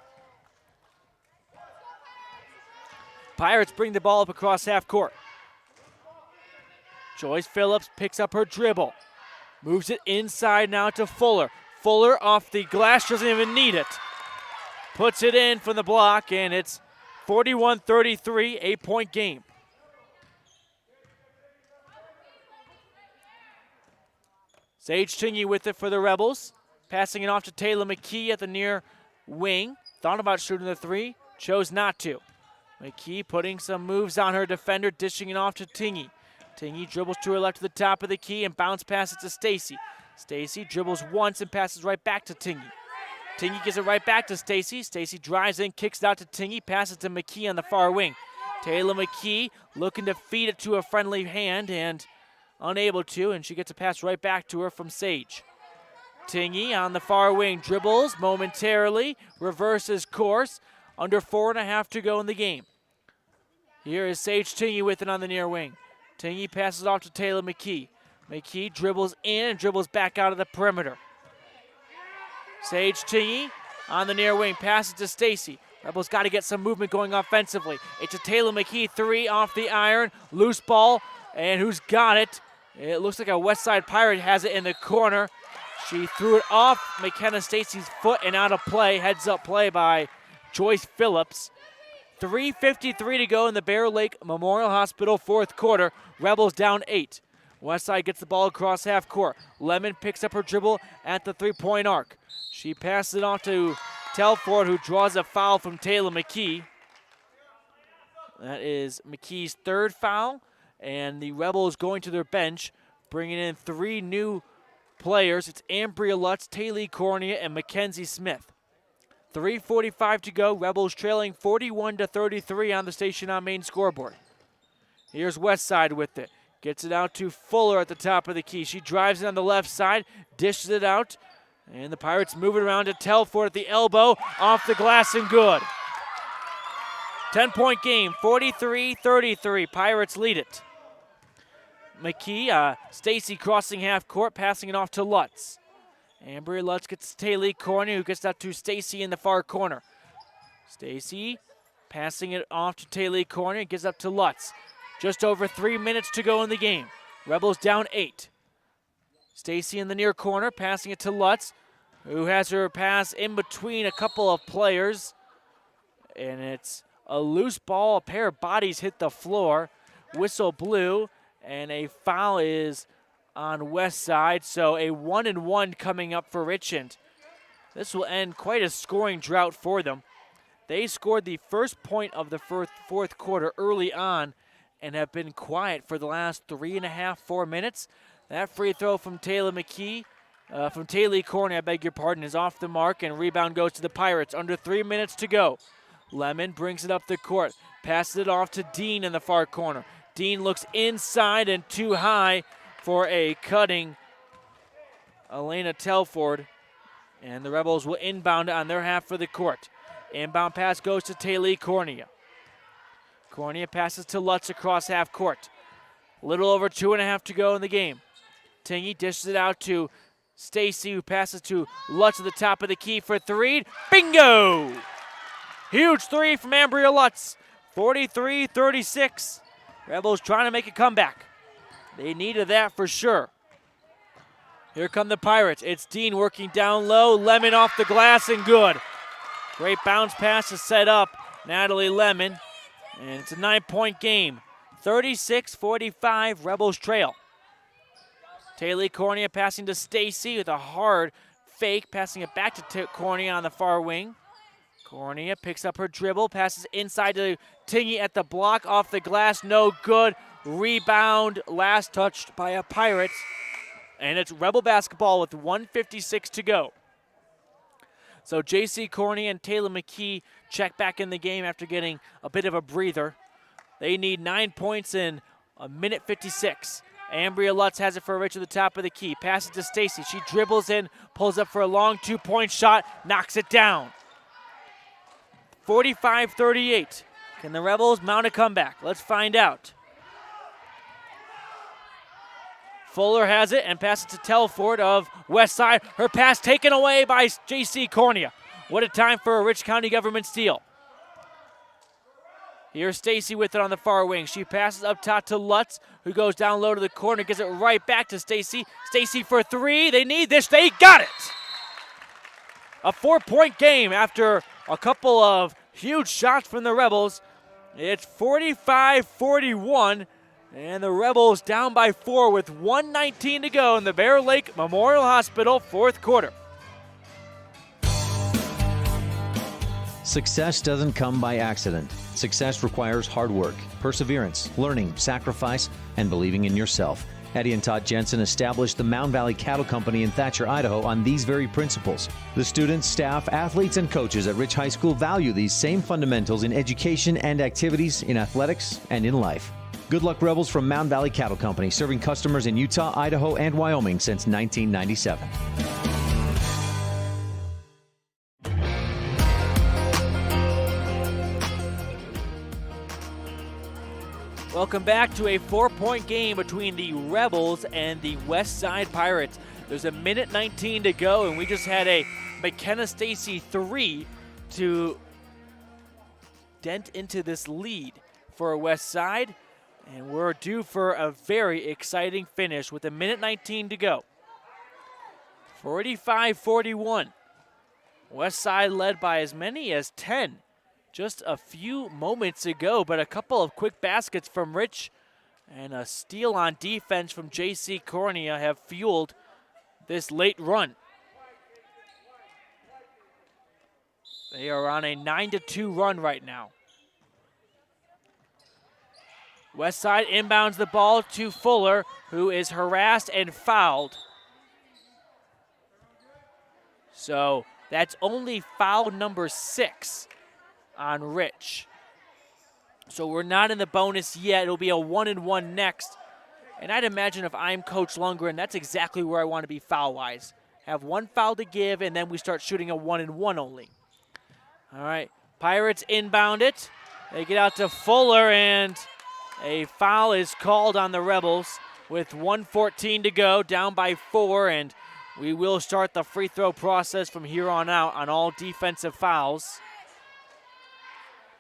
Pirates bring the ball up across half court. Joyce Phillips picks up her dribble. Moves it inside now to Fuller. Fuller off the glass, doesn't even need it. Puts it in from the block, and it's 41-33, 8-point game. Sage Tingy with it for the Rebels. Passing it off to Taylor Mckee at the near wing. Thought about shooting the three, chose not to. Mckee putting some moves on her defender, dishing it off to Tingy. Tingy dribbles to her left to the top of the key and bounce passes to Stacy. Stacy dribbles once and passes right back to Tingy. Tingy gives it right back to Stacy. Stacy drives in, kicks it out to Tingy, passes to Mckee on the far wing. Taylor Mckee looking to feed it to a friendly hand and unable to, and she gets a pass right back to her from Sage. Tingy on the far wing dribbles momentarily, reverses course. Under 4.5 to go in the game. Here is Sage Tingy with it on the near wing. Tingy passes off to Taylor Mckee. Mckee dribbles in and dribbles back out of the perimeter. Sage Tingy on the near wing, passes to Stacy. Rebels got to get some movement going offensively. It's a Taylor Mckee three off the iron. Loose ball, and who's got it? It looks like a West Side Pirate has it in the corner. She threw it off McKenna Stacy's foot and out of play. Heads up play by Joyce Phillips. 3:53 to go in the Bear Lake Memorial Hospital fourth quarter. Rebels down 8. Westside gets the ball across half court. Lemon picks up her dribble at the three-point arc. She passes it off to Telford, who draws a foul from Taylor Mckee. That is McKee's third foul, and the Rebels going to their bench, bringing in 3 new players. It's Ambria Lutz, Taylee Courney, and Mackenzie Smith. 3:45 to go. Rebels trailing 41-33 on the Station on Main scoreboard. Here's Westside with it. Gets it out to Fuller at the top of the key. She drives it on the left side, dishes it out, and the Pirates move it around to Telford at the elbow. Off the glass and good. 10-point game, 43-33. Pirates lead it. Mckee, Stacy crossing half court, passing it off to Lutz. Ambria Lutz gets Taylee Courney, who gets that to Stacy in the far corner. Stacy passing it off to Taylee Courney, gives up to Lutz. Just over 3 minutes to go in the game. Rebels down 8. Stacy in the near corner, passing it to Lutz, who has her pass in between a couple of players. And it's a loose ball. A pair of bodies hit the floor. Whistle blew, and a foul is on West Side, so a 1-and-1 coming up for Richmond. This will end quite a scoring drought for them. They scored the first point of the fourth quarter early on and have been quiet for the last 3.5, 4 minutes. That free throw from Taylor Mckee, from Taylee Courney, I beg your pardon, is off the mark, and rebound goes to the Pirates. Under 3 minutes to go. Lemon brings it up the court, passes it off to Dean in the far corner. Dean looks inside and too high for a cutting Elena Telford. And the Rebels will inbound it on their half of the court. Inbound pass goes to Taylee Courney. Courney passes to Lutz across half court. A little over 2.5 to go in the game. Tingy dishes it out to Stacy, who passes to Lutz at the top of the key for three. Bingo! Huge three from Ambria Lutz. 43-36. Rebels trying to make a comeback. They needed that for sure. Here come the Pirates. It's Dean working down low. Lemon off the glass and good. Great bounce pass to set up Natalie Lemon. And it's a 9-point game. 36-45, Rebels trail. Taylee Courney passing to Stacy with a hard fake, passing it back to Courney on the far wing. Courney picks up her dribble, passes inside to Tingy at the block, off the glass, no good. Rebound, last touched by a Pirates. And it's Rebel basketball with 1:56 to go. So J.C. Courney and Taylor Mckee check back in the game after getting a bit of a breather. They need 9 points in a minute 56. Ambria Lutz has it for Rich at the top of the key. Passes to Stacy. She dribbles in, pulls up for a long 2-point shot, knocks it down. 45-38. Can the Rebels mount a comeback? Let's find out. Fuller has it and passes to Telford of Westside. Her pass taken away by J.C. Courney. What a time for a Rich County government steal. Here's Stacy with it on the far wing. She passes up top to Lutz, who goes down low to the corner, gives it right back to Stacy. Stacy for three. They need this. They got it. A 4-point game after a couple of huge shots from the Rebels. It's 45-41, and the Rebels down by 4 with 1:19 to go in the Bear Lake Memorial Hospital fourth quarter. Success doesn't come by accident. Success requires hard work, perseverance, learning, sacrifice, and believing in yourself. Eddie and Todd Jensen established the Mound Valley Cattle Company in Thatcher, Idaho on these very principles. The students, staff, athletes, and coaches at Rich High School value these same fundamentals in education and activities, in athletics, and in life. Good luck, Rebels, from Mound Valley Cattle Company, serving customers in Utah, Idaho, and Wyoming since 1997. Welcome back to a 4-point game between the Rebels and the West Side Pirates. There's a minute 19 to go, and we just had a McKenna Stacy 3 to dent into this lead for West Side, and we're due for a very exciting finish with a minute 19 to go. 45-41. West Side led by as many as 10. Just a few moments ago, but a couple of quick baskets from Rich and a steal on defense from J.C. Courney have fueled this late run. They are on a 9-2 run right now. Westside inbounds the ball to Fuller, who is harassed and fouled. So that's only foul number 6 on Rich. So we're not in the bonus yet. It'll be a 1-and-1 next. And I'd imagine if I'm Coach Lundgren, that's exactly where I want to be foul-wise. Have one foul to give, and then we start shooting a 1-and-1 only. All right, Pirates inbound it. They get out to Fuller, and a foul is called on the Rebels with 1:14 to go, down by 4, and we will start the free throw process from here on out on all defensive fouls.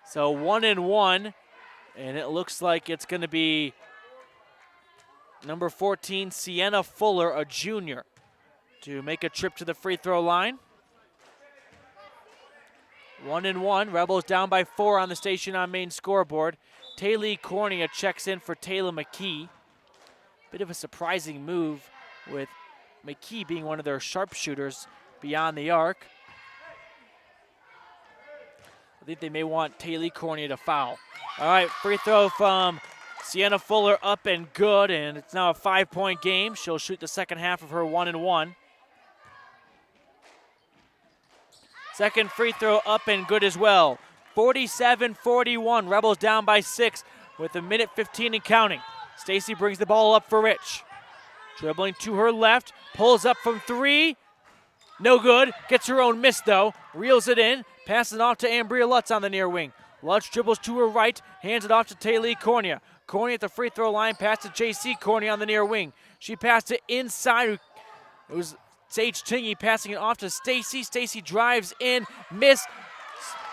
So 1-and-1, and it looks like it's going to be number 14, Sienna Fuller, a junior, to make a trip to the free throw line. 1-and-1, Rebels down by 4 on the station on main scoreboard. Taylee Courney checks in for Taylor Mckee. Bit of a surprising move with Mckee being one of their sharpshooters beyond the arc. I think they may want Taylee Courney to foul. All right, free throw from Sienna Fuller up and good, and it's now a 5-point game. She'll shoot the second half of her 1-and-1. Second free throw up and good as well. 47-41, Rebels down by 6 with a minute 15 and counting. Stacy brings the ball up for Rich. Dribbling to her left, pulls up from 3. No good. Gets her own miss, though. Reels it in. Passes it off to Ambria Lutz on the near wing. Lutz dribbles to her right. Hands it off to Taylee Courney. Courney at the free throw line. Pass to J.C. Courney on the near wing. She passed it inside. It was Sage Tingey passing it off to Stacy. Stacy drives in. Miss.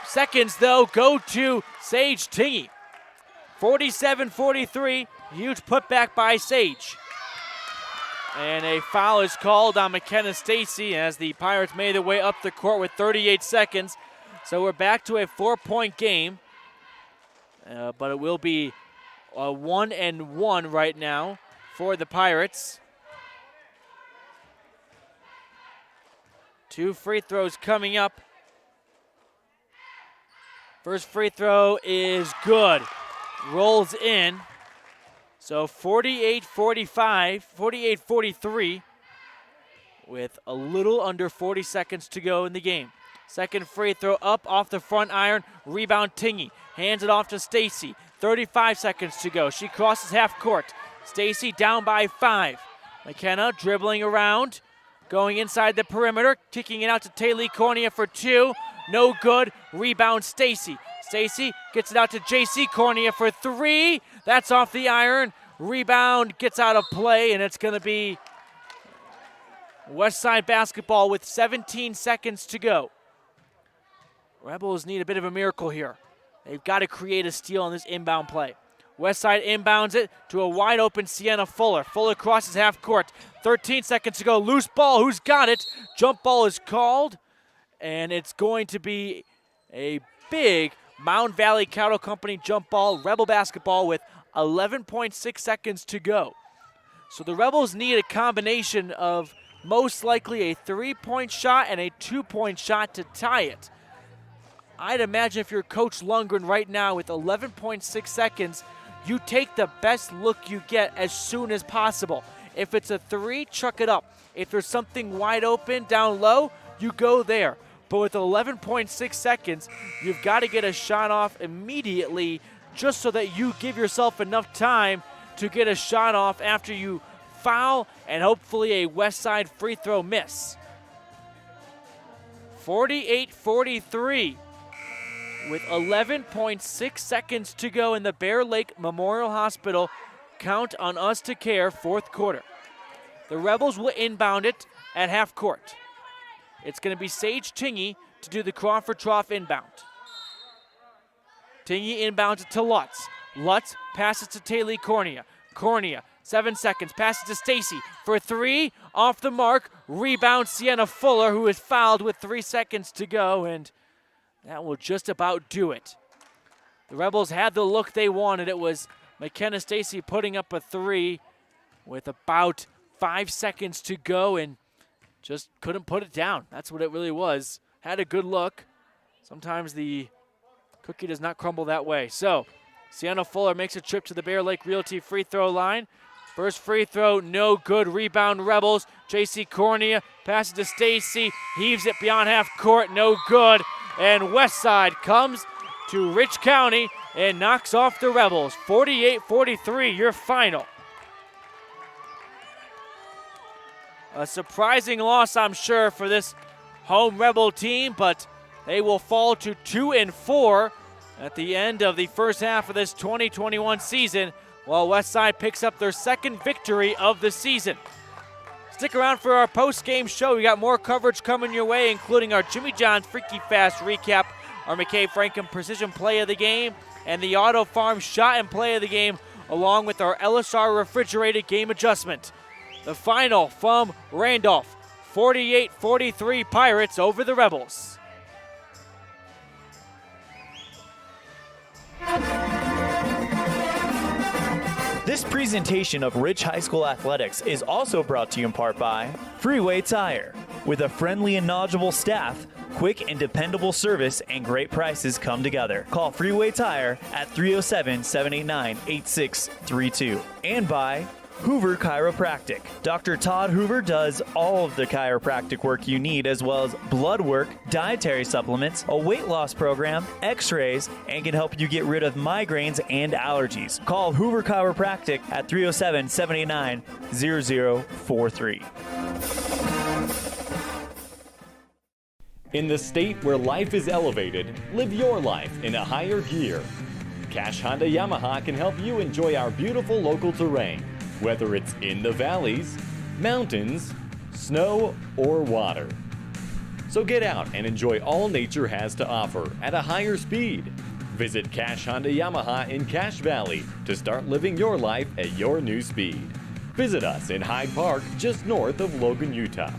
Seconds, though, go to Sage Tingey. 47-43. Huge putback by Sage. And a foul is called on McKenna Stacy as the Pirates made their way up the court with 38 seconds. So we're back to a 4-point game. But it will be a 1-1 right now for the Pirates. 2 free throws coming up. First free throw is good. Rolls in. So 48-43 with a little under 40 seconds to go in the game. Second free throw up off the front iron. Rebound Tingey. Hands it off to Stacy. 35 seconds to go. She crosses half court. Stacy down by 5. McKenna dribbling around. Going inside the perimeter. Kicking it out to Taylee Courney for 2. No good. Rebound Stacy. Stacy gets it out to J.C. Courney for 3. That's off the iron. Rebound gets out of play, and it's going to be Westside basketball with 17 seconds to go. Rebels need a bit of a miracle here. They've got to create a steal on this inbound play. Westside inbounds it to a wide open Sienna Fuller. Fuller crosses half court. 13 seconds to go. Loose ball. Who's got it? Jump ball is called, and it's going to be a big Mound Valley Cattle Company jump ball. Rebel basketball with 11.6 seconds to go. So the Rebels need a combination of most likely a 3-point shot and a 2-point shot to tie it. I'd imagine if you're Coach Lundgren right now with 11.6 seconds, you take the best look you get as soon as possible. If it's a 3, chuck it up. If there's something wide open down low, you go there. But with 11.6 seconds, you've got to get a shot off immediately just so that you give yourself enough time to get a shot off after you foul and hopefully a Westside free throw miss. 48-43 with 11.6 seconds to go in the Bear Lake Memorial Hospital Count on Us to Care fourth quarter. The Rebels will inbound it at half court. It's going to be Sage Tingey to do the Crawford Trough inbound. Tingey inbounds it to Lutz. Lutz passes to Taylee Courney. Courney, 7 seconds, passes to Stacy for 3, off the mark. Rebound Sienna Fuller, who is fouled with 3 seconds to go, and that will just about do it. The Rebels had the look they wanted. It was McKenna Stacy putting up a 3 with about 5 seconds to go and just couldn't put it down. That's what it really was. Had a good look. Sometimes the cookie does not crumble that way. So, Sienna Fuller makes a trip to the Bear Lake Realty free throw line. First free throw, no good. Rebound Rebels. J.C. Courney passes to Stacy. Heaves it beyond half court, no good. And Westside comes to Rich County and knocks off the Rebels. 48-43, your final. A surprising loss, I'm sure, for this home Rebel team, but they will fall to 2-4 at the end of the first half of this 2021 season, while Westside picks up their second victory of the season. Stick around for our post-game show. We got more coverage coming your way, including our Jimmy John's Freaky Fast recap, our McKay Franken Precision Play of the Game, and the Auto Farm Shot and Play of the Game, along with our LSR Refrigerated Game Adjustment. The final from Randolph, 48-43 Pirates over the Rebels. This presentation of Rich High School Athletics is also brought to you in part by Freeway Tire. With a friendly and knowledgeable staff, quick and dependable service, and great prices come together. Call Freeway Tire at 307-789-8632. And by Hoover Chiropractic. Dr. Todd Hoover does all of the chiropractic work you need, as well as blood work, dietary supplements, a weight loss program, x-rays, and can help you get rid of migraines and allergies. Call Hoover Chiropractic at 307-789-0043. In the state where life is elevated, live your life in a higher gear. Cash Honda Yamaha can help you enjoy our beautiful local terrain, whether it's in the valleys, mountains, snow, or water. So get out and enjoy all nature has to offer at a higher speed. Visit Cash Honda Yamaha in Cache Valley to start living your life at your new speed. Visit us in Hyde Park, just north of Logan, Utah.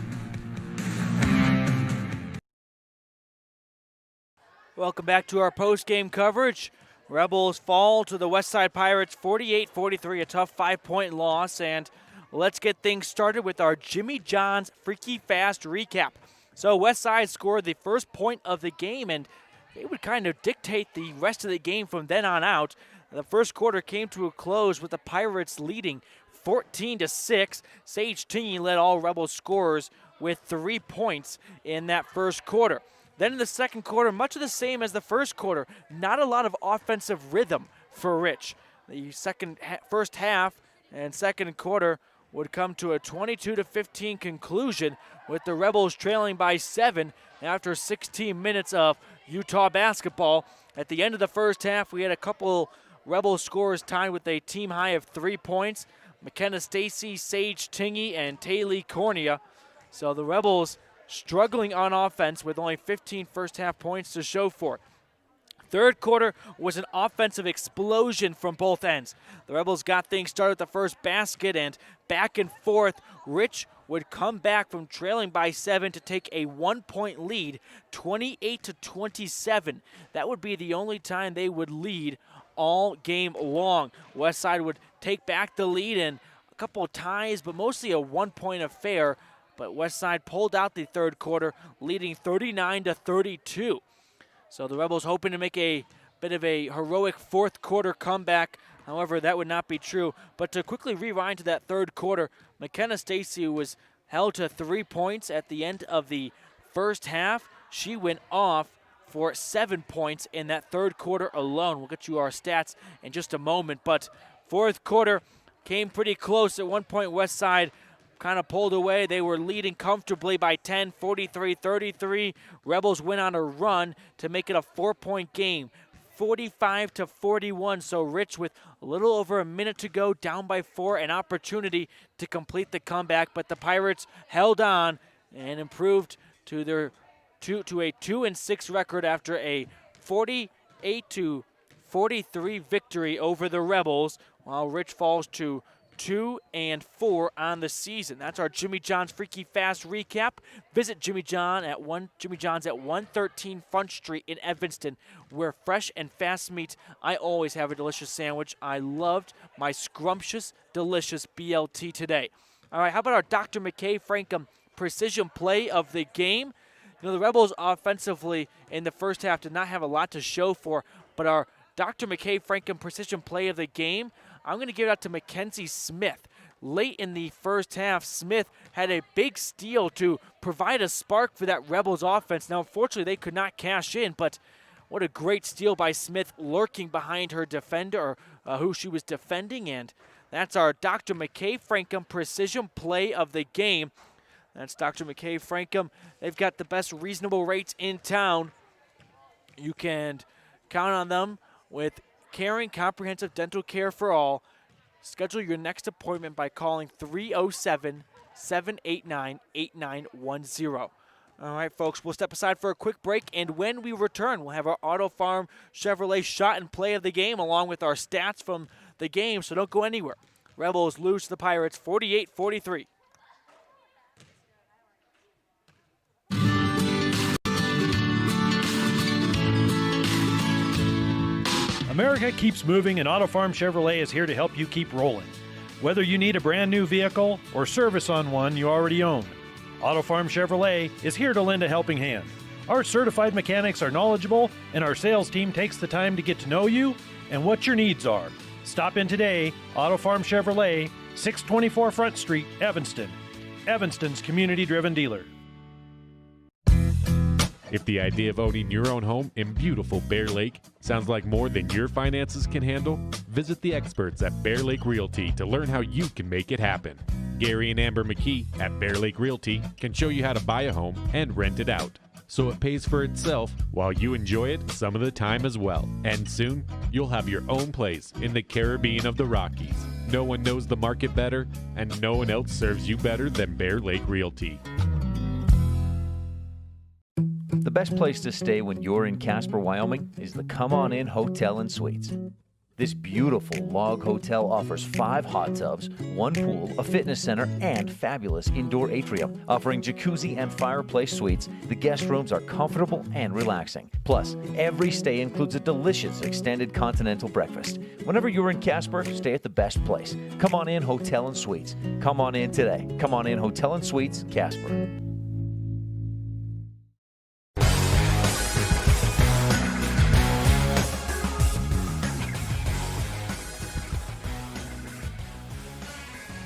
Welcome back to our post-game coverage. Rebels fall to the Westside Pirates 48-43, a tough 5-point loss. And let's get things started with our Jimmy John's Freaky Fast recap. So Westside scored the first point of the game, and they would kind of dictate the rest of the game from then on out. The first quarter came to a close with the Pirates leading 14-6. Sage Tingey led all Rebels scorers with 3 points in that first quarter. Then in the second quarter, much of the same as the first quarter, not a lot of offensive rhythm for Rich. The first half and second quarter would come to a 22-15 conclusion with the Rebels trailing by 7 after 16 minutes of Utah basketball. At the end of the first half, we had a couple Rebels scorers tied with a team high of 3 points. McKenna Stacy, Sage Tingey, and Taylee Courney. So the Rebels struggling on offense with only 15 first half points to show for it. Third quarter was an offensive explosion from both ends. The Rebels got things started with the first basket, and back and forth, Rich would come back from trailing by 7 to take a 1-point lead, 28-27. That would be the only time they would lead all game long. Westside would take back the lead in a couple of ties, but mostly a 1-point affair. But Westside pulled out the third quarter, leading 39-32. So the Rebels hoping to make a bit of a heroic fourth quarter comeback. However, that would not be true. But to quickly rewind to that third quarter, McKenna Stacy was held to 3 points at the end of the first half. She went off for 7 points in that third quarter alone. We'll get you our stats in just a moment. But fourth quarter came pretty close. At one point, Westside kind of pulled away. They were leading comfortably by 10, 43-33. Rebels went on a run to make it a 4-point game, 45-41. So Rich, with a little over a minute to go, down by 4, an opportunity to complete the comeback. But the Pirates held on and improved to their to a 2-6 record after a 48-43 victory over the Rebels, while Rich falls to 2-4 on the season. That's our Jimmy John's Freaky Fast recap. Visit Jimmy John's at 113 Front Street in Evanston, where fresh and fast meats. I always have a delicious sandwich. I loved my scrumptious, delicious BLT today. All right, how about our Dr. Mckee Frankham precision play of the game? You know, the Rebels offensively in the first half did not have a lot to show for, but our Dr. Mckee Frankham precision play of the game, I'm going to give it out to Mackenzie Smith. Late in the first half, Smith had a big steal to provide a spark for that Rebels offense. Now, unfortunately, they could not cash in, but what a great steal by Smith, lurking behind her defender, who she was defending. And that's our Dr. Mckee Frankham precision play of the game. That's Dr. Mckee Frankham. They've got the best reasonable rates in town. You can count on them with caring, comprehensive dental care for all. Schedule your next appointment by calling 307-789-8910. All right, folks, we'll step aside for a quick break, and when we return, we'll have our Auto Farm Chevrolet shot and play of the game along with our stats from the game, so don't go anywhere. Rebels lose to the Pirates 48-43. America keeps moving, and Auto Farm Chevrolet is here to help you keep rolling. Whether you need a brand new vehicle or service on one you already own, Auto Farm Chevrolet is here to lend a helping hand. Our certified mechanics are knowledgeable, and our sales team takes the time to get to know you and what your needs are. Stop in today, Auto Farm Chevrolet, 624 Front Street, Evanston. Evanston's community-driven dealer. If the idea of owning your own home in beautiful Bear Lake sounds like more than your finances can handle, visit the experts at Bear Lake Realty to learn how you can make it happen. Gary and Amber Mckee at Bear Lake Realty can show you how to buy a home and rent it out. so it pays for itself while you enjoy it some of the time as well. And soon, you'll have your own place in the Caribbean of the Rockies. No one knows the market better, and no one else serves you better than Bear Lake Realty. The best place to stay when you're in Casper, Wyoming is the Come On In Hotel and Suites. This beautiful log hotel offers 5 hot tubs, 1 pool, a fitness center, and fabulous indoor atrium. Offering jacuzzi and fireplace suites, the guest rooms are comfortable and relaxing. Plus, every stay includes a delicious extended continental breakfast. Whenever you're in Casper, stay at the best place. Come On In Hotel and Suites. Come on in today. Come On In Hotel and Suites, Casper.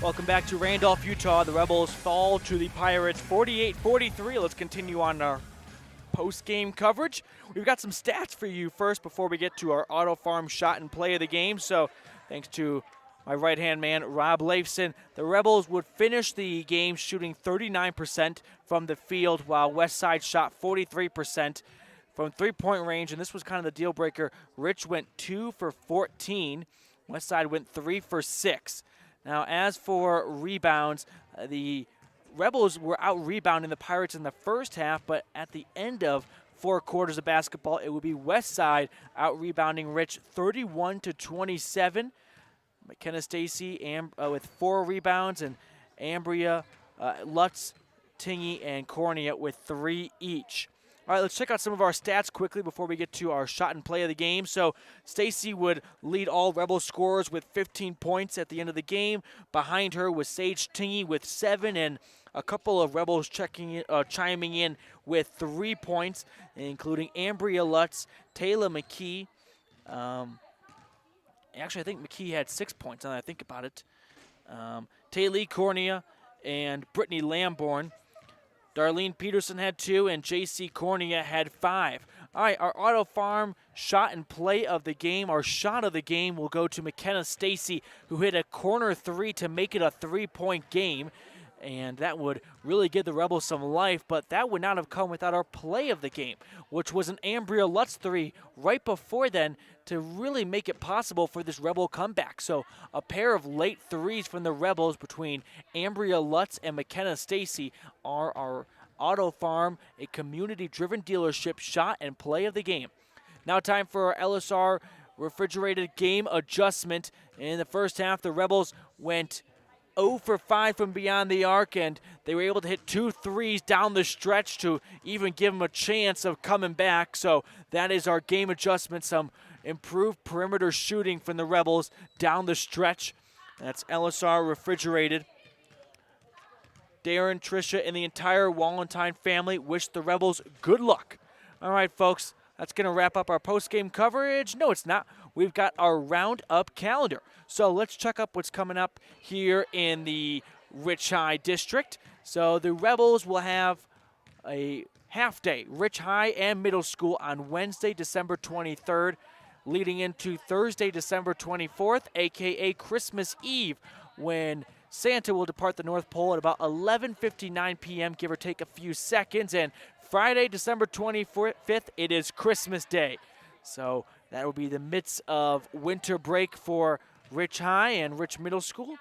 Welcome back to Randolph, Utah. The Rebels fall to the Pirates 48-43. Let's continue on our post-game coverage. We've got some stats for you first before we get to our Auto Farm shot and play of the game. So thanks to my right-hand man, Rob Leifson, the Rebels would finish the game shooting 39% from the field, while Westside shot 43% from three-point range, and this was kind of the deal breaker. Rich went 2 for 14. Westside went 3 for 6. Now, as for rebounds, the Rebels were out-rebounding the Pirates in the first half, but at the end of 4 quarters of basketball, it would be Westside out-rebounding Rich 31-27. McKenna Stacy with 4 rebounds, and Ambria, Lutz, Tingy, and Courney with 3 each. All right, let's check out some of our stats quickly before we get to our shot and play of the game. So Stacy would lead all Rebel scorers with 15 points at the end of the game. Behind her was Sage Tingy with 7, and a couple of Rebels chiming in with 3 points, including Ambria Lutz, Tayla Mckee. Actually, I think Mckee had 6 points, now that I think about it. Taylee Courney and Brittany Lamborn. Darlene Peterson had 2, and J.C. Cornea had 5. All right, our Auto Farm shot and play of the game. Our shot of the game will go to McKenna Stacy, who hit a corner 3 to make it a 3-point game. And that would really give the Rebels some life, but that would not have come without our play of the game, which was an Ambria Lutz 3 right before then to really make it possible for this Rebel comeback. So a pair of late threes from the Rebels between Ambria Lutz and McKenna Stacy are our Auto Farm, a community-driven dealership shot and play of the game. Now time for our LSR refrigerated game adjustment. In the first half, the Rebels went 0 for 5 from beyond the arc, and they were able to hit 2 threes down the stretch to even give them a chance of coming back. So that is our game adjustment, some improved perimeter shooting from the Rebels down the stretch. That's LSR refrigerated. Darren, Tricia, and the entire Wallentine family wish the Rebels good luck. All right, folks, that's going to wrap up our post-game coverage. No, it's not. We've got our roundup calendar. So let's check up what's coming up here in the Rich High District. So the Rebels will have a half-day, Rich High and Middle School, on Wednesday, December 23rd, leading into Thursday, December 24th, a.k.a. Christmas Eve, when Santa will depart the North Pole at about 11:59 p.m., give or take a few seconds. And Friday, December 25th, it is Christmas Day. So that will be the midst of winter break for Rich High and Rich Middle School.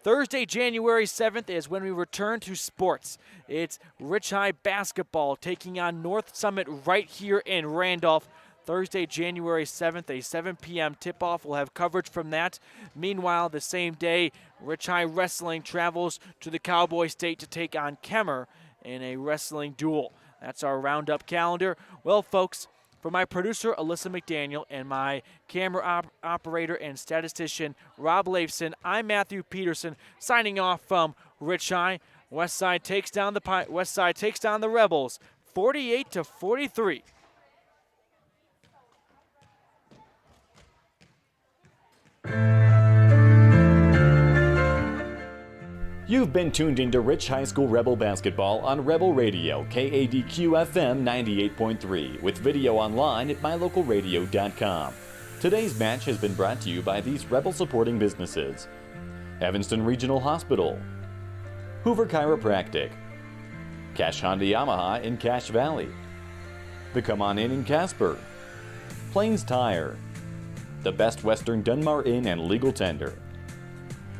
Thursday, January 7th is when we return to sports. It's Rich High basketball taking on North Summit right here in Randolph. Thursday, January 7th, a 7 p.m. tip-off. We'll have coverage from that. Meanwhile, the same day, Rich High Wrestling travels to the Cowboy State to take on Kemmer in a wrestling duel. That's our roundup calendar. Well, folks, for my producer, Alyssa McDaniel, and my camera operator and statistician, Rob Leifson, I'm Matthew Peterson, signing off from Rich High. Westside takes down the Rebels, 48-43. You've been tuned into Rich High School Rebel basketball on Rebel Radio, KADQ-FM 98.3, with video online at mylocalradio.com. Today's match has been brought to you by these Rebel supporting businesses: Evanston Regional Hospital, Hoover Chiropractic, Cash Honda Yamaha in Cache Valley, The Come On Inn in Casper, Plains Tire, the Best Western Dunmar Inn and Legal Tender,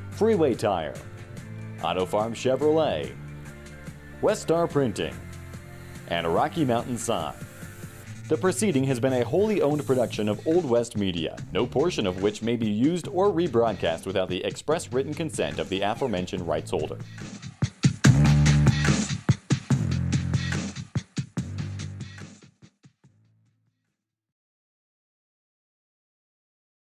Freeway Tire, Auto Farm Chevrolet, West Star Printing, and Rocky Mountain Sign. The proceeding has been a wholly owned production of Old West Media, no portion of which may be used or rebroadcast without the express written consent of the aforementioned rights holder.